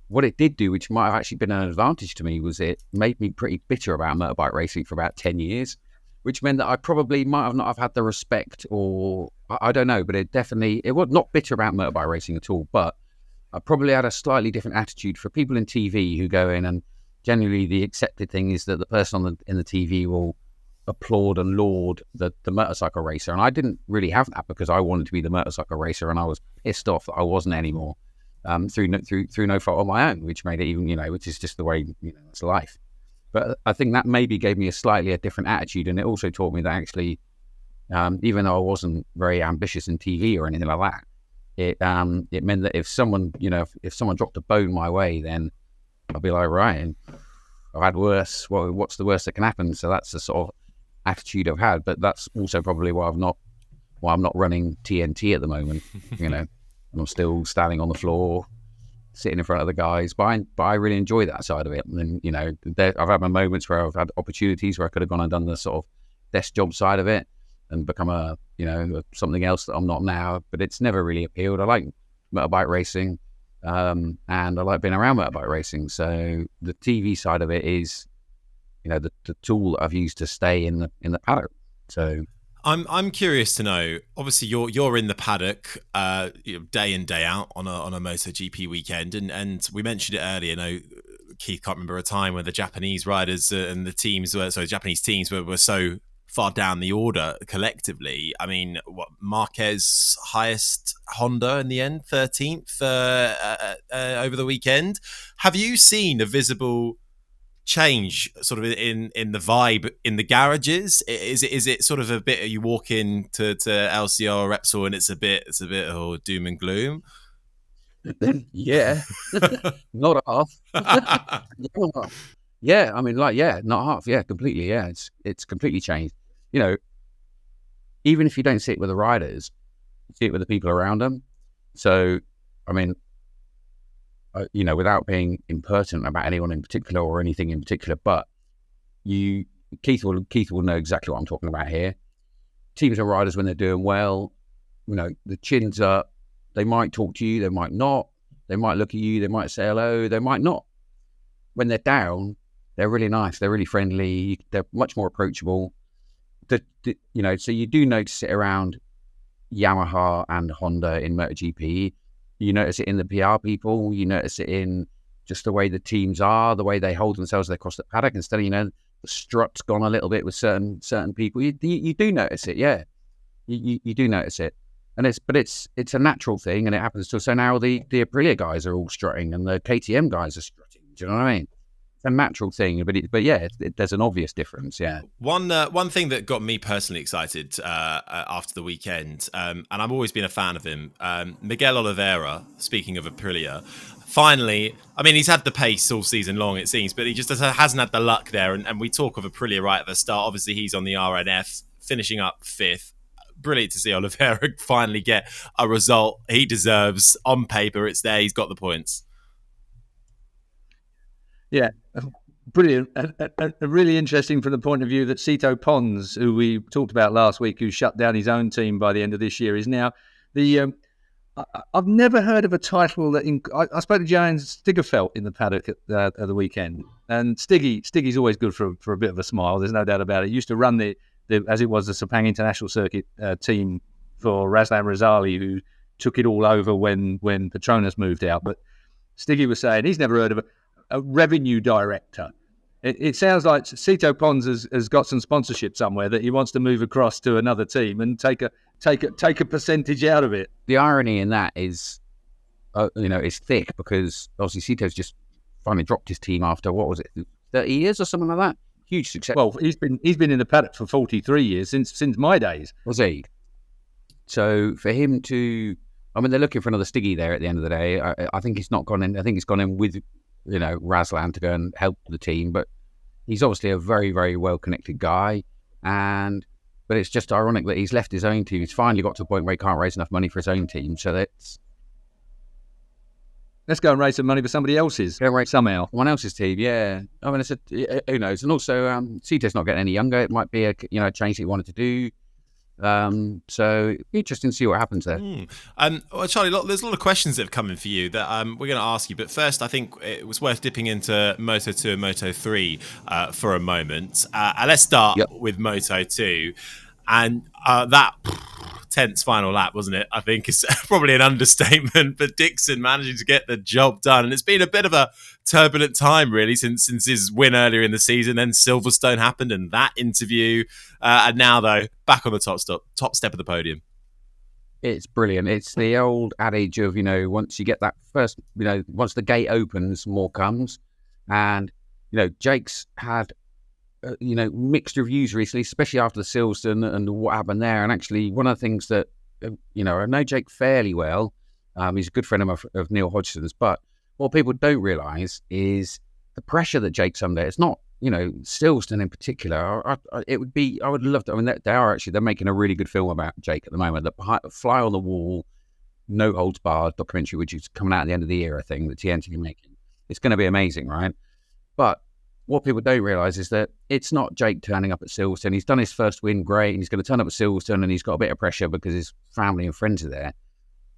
What it did do, which might have actually been an advantage to me, was it made me pretty bitter about motorbike racing for about 10 years. Which meant that I probably might have not have had the respect, or I don't know, but it was not bitter about motorbike racing at all, but I probably had a slightly different attitude for people in TV who go in, and generally the accepted thing is that the person in the TV will applaud and laud the motorcycle racer, and I didn't really have that because I wanted to be the motorcycle racer, and I was pissed off that I wasn't anymore through no fault of my own, which made it even, which is just the way it's life. But I think that maybe gave me a different attitude, and it also taught me that actually, even though I wasn't very ambitious in TV or anything like that, it meant that if someone dropped a bone my way, then I'd be like, right, I've had worse. What's the worst that can happen? So that's the sort of attitude I've had. But that's also probably why I'm not running TNT at the moment. I'm still standing on the floor, sitting in front of the guys, but I really enjoy that side of it. And I've had my moments where I've had opportunities where I could have gone and done the sort of desk job side of it and become something else that I'm not now. But it's never really appealed. I like motorbike racing, and I like being around motorbike racing. So the TV side of it is, the tool that I've used to stay in the paddock. So. I'm curious to know. Obviously, you're in the paddock day in day out on a MotoGP weekend, and we mentioned it earlier. Keith can't remember a time when the Japanese riders and the Japanese teams were so far down the order collectively. I mean, Marquez highest Honda in the end, 13th over the weekend. Have you seen a visible change sort of in the vibe in the garages? Is it sort of a bit you walk into LCR or Repsol and it's a bit doom and gloom? Yeah. Not half. Yeah, I mean, not half. Yeah, completely. Yeah, it's completely changed. Even if you don't sit with the riders, You see it with the people around them. So, I mean, without being impertinent about anyone in particular or anything in particular, but Keith will know exactly what I'm talking about here. Teams are riders when they're doing well. The chin's up. They might talk to you, they might not. They might look at you, they might say hello, they might not. When they're down, they're really nice, they're really friendly, they're much more approachable. So you do notice it around Yamaha and Honda in MotoGP. You notice it in the PR people, you notice it in just the way the teams are, the way they hold themselves across the paddock. Instead of, the strut's gone a little bit with certain people. You do notice it, yeah. You do notice it. And it's a natural thing, and it happens to. So now the Aprilia guys are all strutting, and the KTM guys are strutting. Do you know what I mean? It's a natural thing, but yeah, there's an obvious difference. Yeah. One thing that got me personally excited after the weekend, and I've always been a fan of him, Miguel Oliveira. Speaking of Aprilia, finally, I mean, he's had the pace all season long, it seems, but he just hasn't had the luck there. And we talk of Aprilia right at the start. Obviously, he's on the RNF, finishing up 5th. Brilliant to see Oliveira finally get a result he deserves. On paper, it's there. He's got the points. Yeah, brilliant. Really interesting from the point of view that Sito Pons, who we talked about last week, who shut down his own team by the end of this year, is now the... I've never heard of a title that... I spoke to James Stiggerfelt in the paddock at the weekend. And Stiggy's always good for a bit of a smile. There's no doubt about it. He used to run the as it was, the Sepang International Circuit team for Razlan Razali, who took it all over when Petronas moved out. But Stiggy was saying he's never heard of a revenue director. It sounds like Sito Pons has got some sponsorship somewhere that he wants to move across to another team and take a percentage out of it. The irony in that is, is thick, because obviously Sito's just finally dropped his team after, what was it, 30 years or something like that? Huge success. Well, he's been in the paddock for 43 years, since my days. Was he? So for him to, I mean, they're looking for another Stiggy there at the end of the day. I think he's not gone in. I think he's gone in with, Razlan to go and help the team. But he's obviously a very, very well connected guy. But it's just ironic that he's left his own team. He's finally got to a point where he can't raise enough money for his own team. So let's go and raise some money for somebody else's. Somehow. Someone else's team, yeah. I mean, who knows? And also, Sito's not getting any younger. It might be a change that he wanted to do. So interesting to see what happens there. Well, Charlie, there's a lot of questions that have come in for you that we're going to ask you. But first, I think it was worth dipping into Moto2 and Moto3 for a moment. And let's start with Moto2. And that tense final lap, wasn't it? I think it's probably an understatement, but Dixon managing to get the job done. And it's been a bit of a turbulent time, really, since his win earlier in the season. Then Silverstone happened and that interview. And now, though, back on the top step of the podium. It's brilliant. It's the old adage of, once you get that first, once the gate opens, more comes. And, Jake's had mixed reviews recently, especially after the Silverstone and what happened there. And actually, one of the things that, I know Jake fairly well. He's a good friend of Neil Hodgson's. But what people don't realise is the pressure that Jake's under. It's not, Silverstone in particular. I would love to. I mean, they're making a really good film about Jake at the moment. The Fly on the Wall, No Holds Barred documentary, which is coming out at the end of the year, I think, that TNT are making. It's going to be amazing, right? But what people don't realise is that it's not Jake turning up at Silverstone. He's done his first win, great, and he's going to turn up at Silverstone and he's got a bit of pressure because his family and friends are there.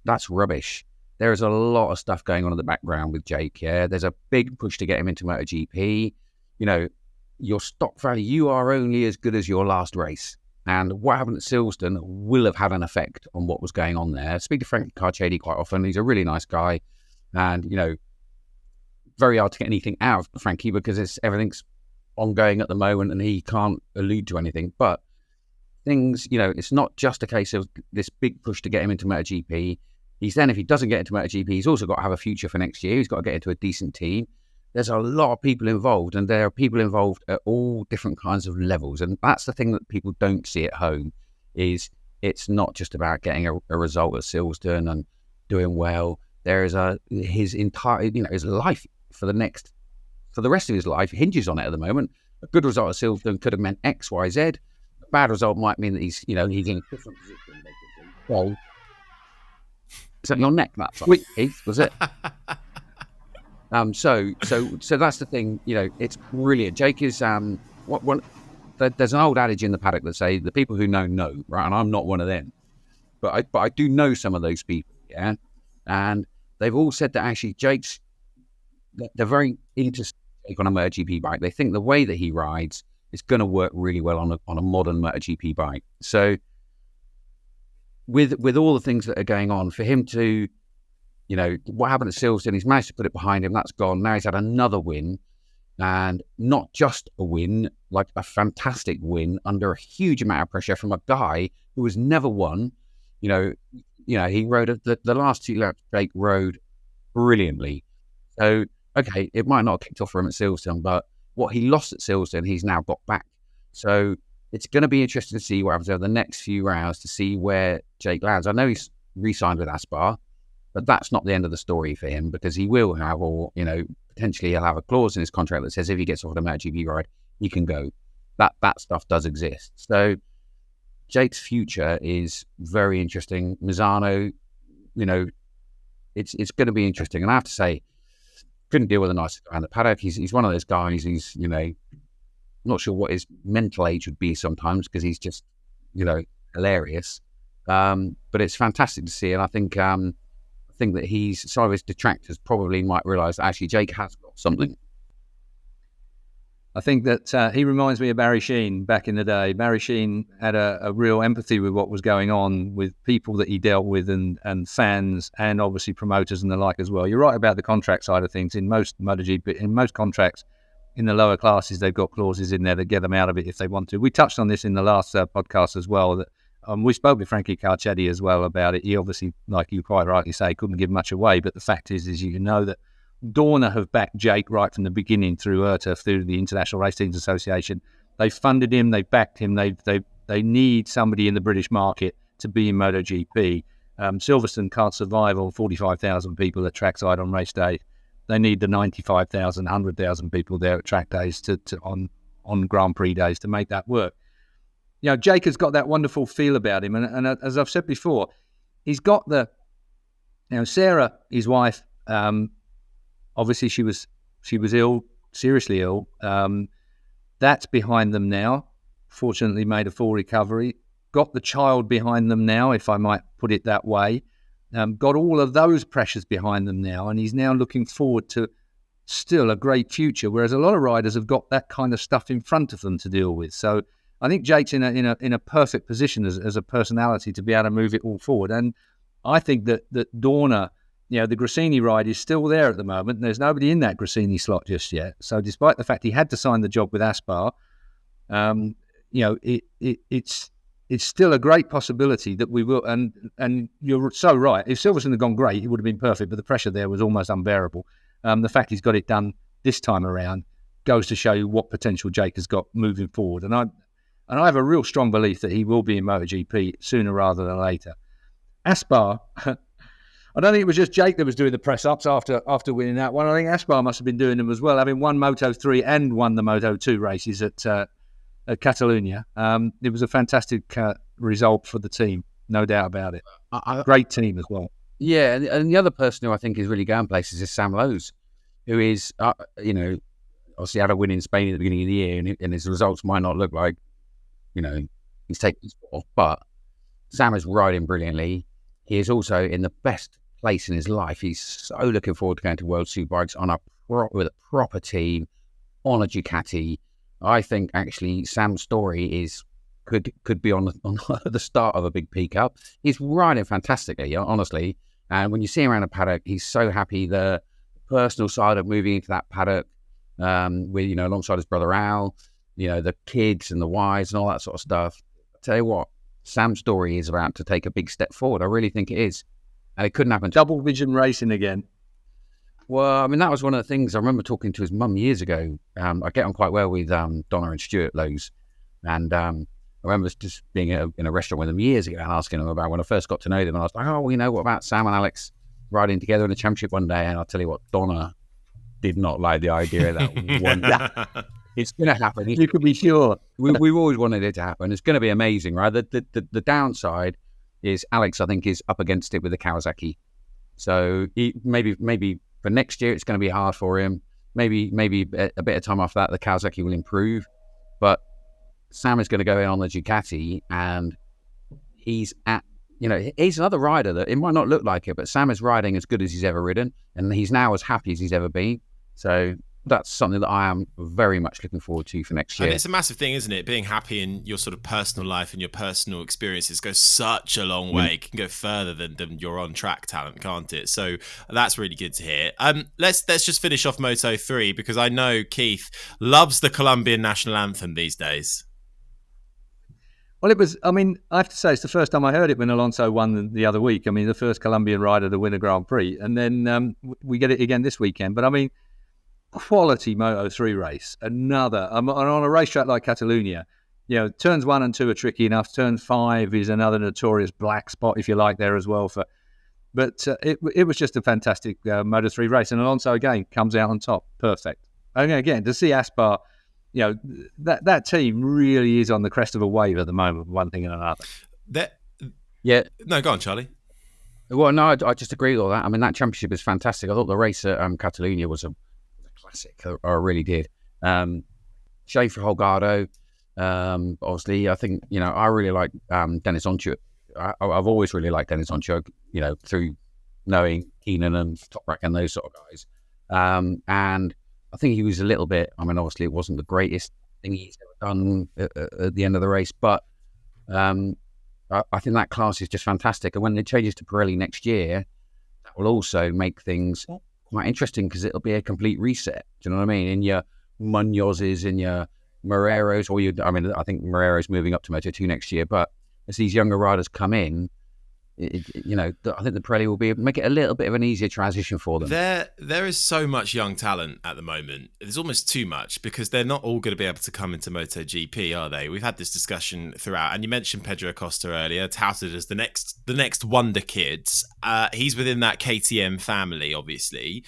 That's rubbish. There is a lot of stuff going on in the background with Jake, yeah? There's a big push to get him into MotoGP. Your stock value, you are only as good as your last race. And what happened at Silverstone will have had an effect on what was going on there. I speak to Frankie Carchedi quite often. He's a really nice guy. And, very hard to get anything out of Frankie because everything's ongoing at the moment and he can't allude to anything. But things, it's not just a case of this big push to get him into MotoGP. If he doesn't get into MotoGP, he's also got to have a future for next year. He's got to get into a decent team. There's a lot of people involved, and there are people involved at all different kinds of levels. And that's the thing that people don't see at home, is it's not just about getting a result at Silverstone and doing well. There is his entire, his life for the rest of his life hinges on it at the moment. A good result at Silverstone could have meant X, Y, Z. A bad result might mean that he's in a different position. Well, Is that your neck? That's like, Heath, was it? So that's the thing. It's brilliant. Jake is there's an old adage in the paddock that say the people who know, right? And I'm not one of them, but I do know some of those people, yeah. And they've all said that actually they're very interested on a MotoGP bike. They think the way that he rides is going to work really well on a modern MotoGP bike. So with all the things that are going on, for him to, what happened at Silverstone, he's managed to put it behind him. That's gone. Now he's had another win, and not just a win, like a fantastic win under a huge amount of pressure from a guy who has never won. He rode the last 2 laps. Jake rode brilliantly. So, okay, it might not have kicked off for him at Silverstone, but what he lost at Silverstone, he's now got back. So it's going to be interesting to see what happens over the next few rounds to see where Jake lands. I know he's re-signed with Aspar, but that's not the end of the story for him, because he will have, or potentially he'll have a clause in his contract that says if he gets offered a MotoGP ride, he can go. That stuff does exist. So Jake's future is very interesting. Misano, it's going to be interesting. And I have to say, couldn't deal with a nicer guy in the paddock. He's one of those guys. He's not sure what his mental age would be sometimes, because he's just hilarious. But it's fantastic to see, and I think that some of his detractors probably might realise that actually Jake has got something. I think that he reminds me of Barry Sheene back in the day. Barry Sheene had a real empathy with what was going on with people that he dealt with, and fans, and obviously promoters and the like as well. You're right about the contract side of things. In most MotoGP, in most contracts, in the lower classes, they've got clauses in there that get them out of it if they want to. We touched on this in the last podcast as well. That we spoke with Frankie Carcetti as well about it. He obviously, like you quite rightly say, couldn't give much away. But the fact is that Dorna have backed Jake right from the beginning through IRTA, through the International Race Teams Association. They've funded him, they've backed him. They need somebody in the British market to be in MotoGP. Silverstone can't survive on 45,000 people at trackside on race day. They need the 95,000, 100,000 people there at track days on Grand Prix days to make that work. Jake has got that wonderful feel about him, and as I've said before, he's got Sarah, his wife. Obviously, she was ill, seriously ill. That's behind them now. Fortunately, made a full recovery. Got the child behind them now, if I might put it that way. Got all of those pressures behind them now, and he's now looking forward to still a great future. Whereas a lot of riders have got that kind of stuff in front of them to deal with. So I think Jake's in a perfect position as a personality to be able to move it all forward. And I think that Dorna, the Gresini ride is still there at the moment, and there's nobody in that Gresini slot just yet. So despite the fact he had to sign the job with Aspar, it's still a great possibility that we will. And you're so right. If Silverstone had gone great, it would have been perfect, but the pressure there was almost unbearable. The fact he's got it done this time around goes to show you what potential Jake has got moving forward. And I have a real strong belief that he will be in MotoGP sooner rather than later. Aspar, I don't think it was just Jake that was doing the press-ups after winning that one. I think Aspar must have been doing them as well, having won Moto3 and won the Moto2 races at Catalunya. It was a fantastic result for the team, no doubt about it. Great team as well. Yeah, and the other person who I think is really going places is Sam Lowes, who is, obviously had a win in Spain at the beginning of the year, and his results might not look like, he's taking his foot off, but Sam is riding brilliantly. He is also in the best place in his life. He's so looking forward to going to World Superbikes with a proper team on a Ducati. I think actually Sam's story could be on the start of a big peak up. He's riding fantastically, honestly. And when you see him around a paddock, he's so happy. The personal side of moving into that paddock with alongside his brother Al, the kids and the wives and all that sort of stuff. I tell you what, Sam's story is about to take a big step forward. I really think it is. And it couldn't happen. Double vision racing again. Well, I mean, that was one of the things I remember talking to his mum years ago. I get on quite well with Donna and Stuart Lowes. And I remember just being in a restaurant with them years ago and asking them about when I first got to know them. And I was like, what about Sam and Alex riding together in a championship one day? And I'll tell you what, Donna did not like the idea of that one day. It's going to happen. You can be sure. We've always wanted it to happen. It's going to be amazing, right? The downside is Alex, I think, is up against it with the Kawasaki. So maybe for next year it's going to be hard for him. Maybe a bit of time after that the Kawasaki will improve. But Sam is going to go in on the Ducati, and he's another rider that it might not look like it, but Sam is riding as good as he's ever ridden, and he's now as happy as he's ever been. So that's something that I am very much looking forward to for next year. And it's a massive thing, isn't it? Being happy in your sort of personal life and your personal experiences goes such a long way. It can go further than your on-track talent, can't it? So that's really good to hear. Let's just finish off Moto3, because I know Keith loves the Colombian national anthem these days. Well, I have to say, it's the first time I heard it when Alonso won the other week. I mean, the first Colombian rider to win a Grand Prix. And then we get it again this weekend. But I mean, quality Moto3 race. Another, on a racetrack like Catalunya, turns 1 and 2 are tricky enough. Turn 5 is another notorious black spot, if you like, there as well. But it was just a fantastic Moto3 race. And Alonso, again, comes out on top. Perfect. And again, to see Aspar, that team really is on the crest of a wave at the moment, one thing and another. No, go on, Charlie. Well, no, I just agree with all that. I mean, that championship is fantastic. I thought the race at Catalunya was a classic. I really did. Schaefer Holgado, obviously, I think, I really like Dennis Onchuk. I've always really liked Dennis Onchuk, through knowing Keenan and Toprak and those sort of guys. And I think he was a little bit, obviously it wasn't the greatest thing he's ever done at the end of the race, but I think that class is just fantastic. And when it changes to Pirelli next year, that will also make things quite interesting, because it'll be a complete reset. Do you know what I mean? In your Munozes, in your Moreros, I think Morero's moving up to Moto2 next year, but as these younger riders come in, I think the Pirelli will make it a little bit of an easier transition for them. There is so much young talent at the moment. There's almost too much, because they're not all going to be able to come into MotoGP, are they? We've had this discussion throughout, and you mentioned Pedro Acosta earlier, touted as the next wonder kids. He's within that KTM family, obviously.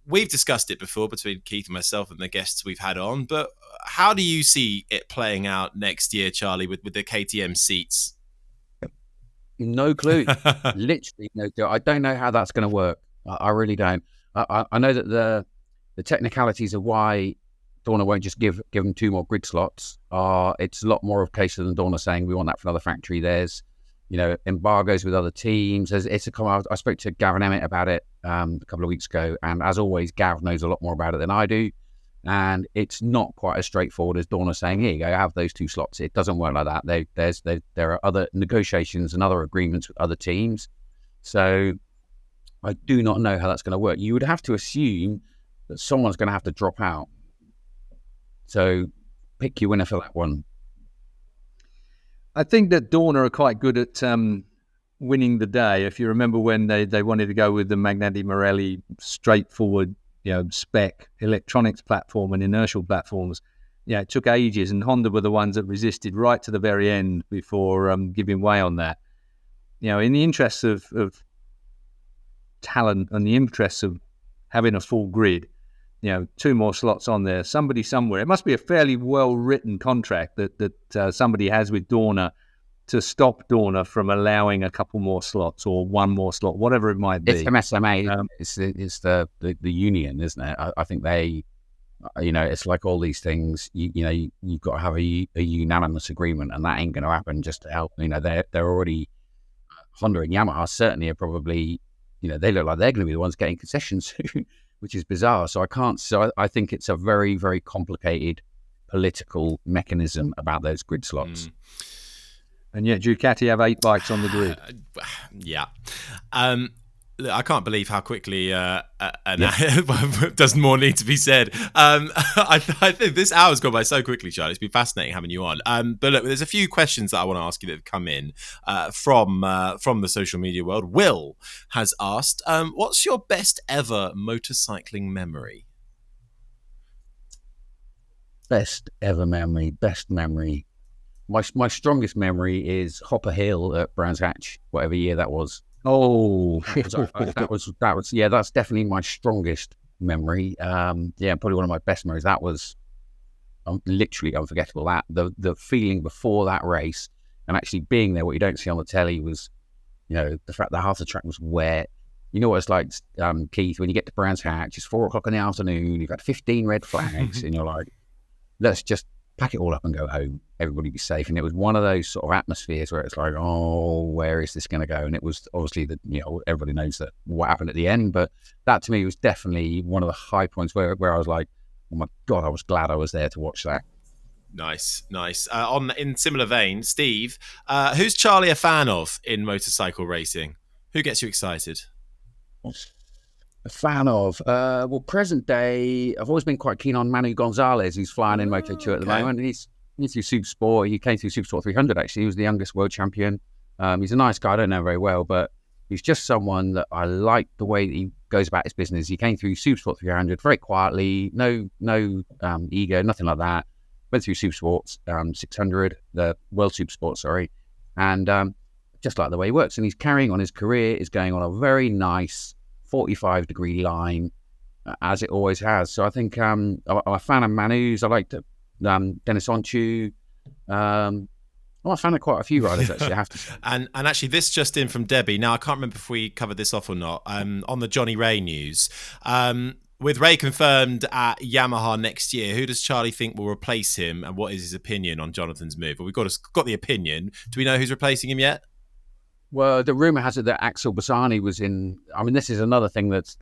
We've discussed it before between Keith and myself and the guests we've had on, but how do you see it playing out next year, Charlie, with the KTM seats? No clue. Literally no clue. I don't know how that's going to work. I really don't. I know that the technicalities of why Dorna won't just give them 2 more grid slots it's a lot more of a case than Dorna saying we want that for another factory. There's embargoes with other teams. I spoke to Gavin Emmett about it a couple of weeks ago, and as always, Gav knows a lot more about it than I do. And it's not quite as straightforward as Dorna saying, here you go, have those 2 slots. It doesn't work like that. There are other negotiations and other agreements with other teams. So I do not know how that's going to work. You would have to assume that someone's going to have to drop out. So pick your winner for that one. I think that Dorna are quite good at winning the day. If you remember when they wanted to go with the Magneti Marelli straightforward spec electronics platform and inertial platforms, it took ages, and Honda were the ones that resisted right to the very end before giving way on that. In the interests of talent and the interests of having a full grid, 2 more slots on there, somebody somewhere. It must be a fairly well written contract that somebody has with Dorna to stop Dorna from allowing a couple more slots or 1 more slot, whatever it might be. It's MSMA. It's the union, isn't it? I think they, it's like all these things. You've got to have a unanimous agreement, and that ain't going to happen just to help. They're already, Honda and Yamaha certainly are probably, they look like they're going to be the ones getting concessions soon, which is bizarre. So I think it's a very, very complicated political mechanism about those grid slots. And yet Ducati have 8 bikes on the grid. Yeah. I can't believe how quickly doesn't more need to be said. I think this hour's gone by so quickly, Charlie. It's been fascinating having you on. But look, there's a few questions that I want to ask you that have come in from the social media world. Will has asked, what's your best ever motorcycling memory? Best memory. My strongest memory is Hopper Hill at Brands Hatch, whatever year that was. Oh, that was that's definitely my strongest memory. Probably one of my best memories. That was literally unforgettable. That the feeling before that race and actually being there, what you don't see on the telly was, the fact that half the track was wet. you know what it's like, Keith, when you get to Brands Hatch, it's 4:00 in the afternoon, you've had 15 red flags, and you're like, let's just pack it all up and go home. Everybody be safe. And it was one of those sort of atmospheres where it's like, oh, where is this going to go? And it was obviously everybody knows that what happened at the end, but that to me was definitely one of the high points where I was like, oh my God, I was glad I was there to watch that. Nice. In similar vein, Steve, who's Charlie a fan of in motorcycle racing? Who gets you excited? A fan of? Well, present day, I've always been quite keen on Manu Gonzalez, who's flying in Moto2 at the moment. And he's through Supersport. He came through Supersport 300, actually. He was the youngest world champion. He's a nice guy. I don't know him very well, but he's just someone that I like the way that he goes about his business. He came through Supersport 300 very quietly, no ego, nothing like that. Went through Supersport 600, the World Supersport, sorry. And just like the way he works. And he's carrying on his career, is going on a very nice 45-degree line, as it always has. So I think I'm a fan of Manu's. I like Dennis Onchu. I'm a fan of quite a few riders, actually, I have to say. And actually, this just in from Debbie. Now, I can't remember if we covered this off or not. On the Johnny Ray news, with Ray confirmed at Yamaha next year, who does Charlie think will replace him, and what is his opinion on Jonathan's move? Well, we've got the opinion. Do we know who's replacing him yet? Well, the rumor has it that Axel Bassani was in. I mean, this is another thing that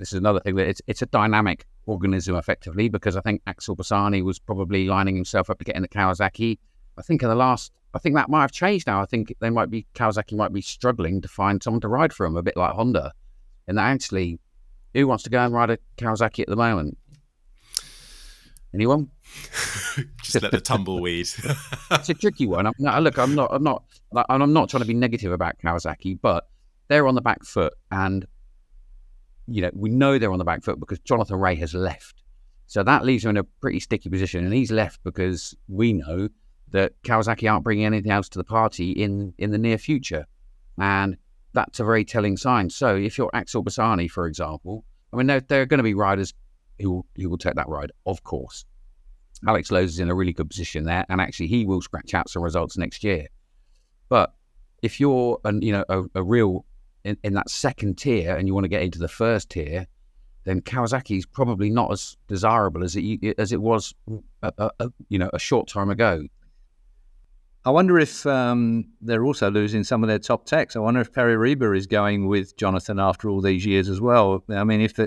it's a dynamic organism effectively, because I think Axel Bassani was probably lining himself up to get in the Kawasaki. I think that might have changed now. I think Kawasaki might be struggling to find someone to ride for him, a bit like Honda. And that actually, who wants to go and ride a Kawasaki at the moment? Anyone? Just let the tumbleweed. It's a tricky one. I'm not trying to be negative about Kawasaki, but they're on the back foot, and we know they're on the back foot because Jonathan Ray has left. So that leaves him in a pretty sticky position, and he's left because we know that Kawasaki aren't bringing anything else to the party in the near future, and that's a very telling sign. So if you're Axel Bassani, for example, I mean, there are going to be riders who will take that ride, of course. Alex Lowe's is in a really good position there, and actually he will scratch out some results next year. But if you're a real in that second tier and you want to get into the first tier, then Kawasaki is probably not as desirable as it was a short time ago. I wonder if they're also losing some of their top techs. I wonder if Perry Reba is going with Jonathan after all these years as well. I mean, if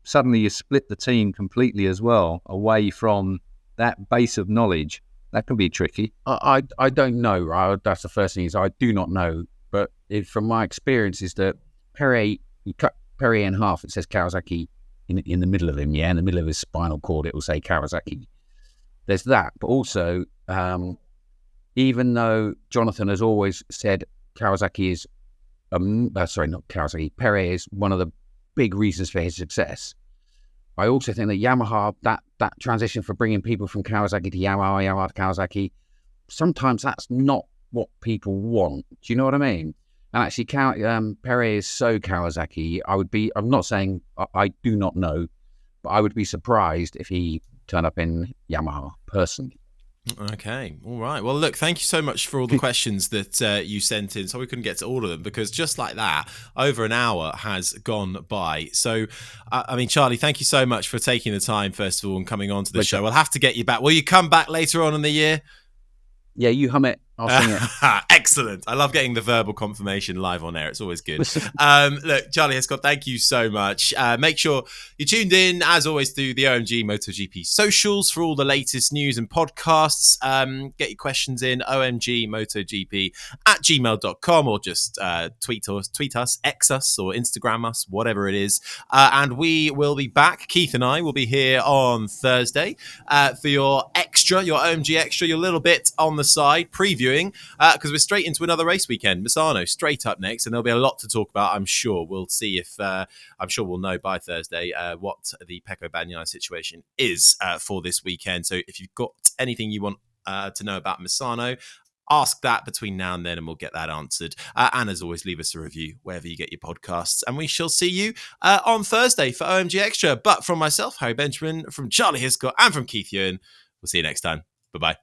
suddenly you split the team completely as well away from that base of knowledge, that can be tricky. I don't know, right? That's the first thing is I do not know. But from my experience is that you cut Perry in half, it says Kawasaki in the middle of him, in the middle of his spinal cord, it will say Kawasaki. There's that, but also even though Jonathan has always said Kawasaki is, Perry is one of the big reasons for his success. I also think that Yamaha, that transition for bringing people from Kawasaki to Yamaha to Kawasaki, sometimes that's not what people want. Do you know what I mean? And actually, Perry is so Kawasaki. I'm not saying I do not know, but I would be surprised if he turned up in Yamaha personally. Okay, all right. Well, look, thank you so much for all the questions that you sent in. So we couldn't get to all of them because just like that, over an hour has gone by. So, I mean, Charlie, thank you so much for taking the time, first of all, and coming on to the show. We'll have to get you back. Will you come back later on in the year? Yeah, you hum it. I'll sing it. Excellent. I love getting the verbal confirmation live on air. It's always good. Look, Charlie Hiscott, thank you so much. Make sure you're tuned in, as always, to the OMG MotoGP socials for all the latest news and podcasts. Get your questions in, OMG MotoGP @gmail.com, or just tweet us, X us, or Instagram us, whatever it is. And we will be back. Keith and I will be here on Thursday for your OMG Extra, your little bit on the side, previewing, because we're straight into another race weekend. Misano straight up next, and there'll be a lot to talk about, I'm sure. We'll see if I'm sure we'll know by Thursday what the Pecco Bagnaia situation is for this weekend. So if you've got anything you want to know about Misano, ask that between now and then, and we'll get that answered. And as always, leave us a review wherever you get your podcasts, and we shall see you on Thursday for OMG Extra. But from myself, Harry Benjamin, from Charlie Hiscott, and from Keith Ewan, we'll see you next time. Bye-bye.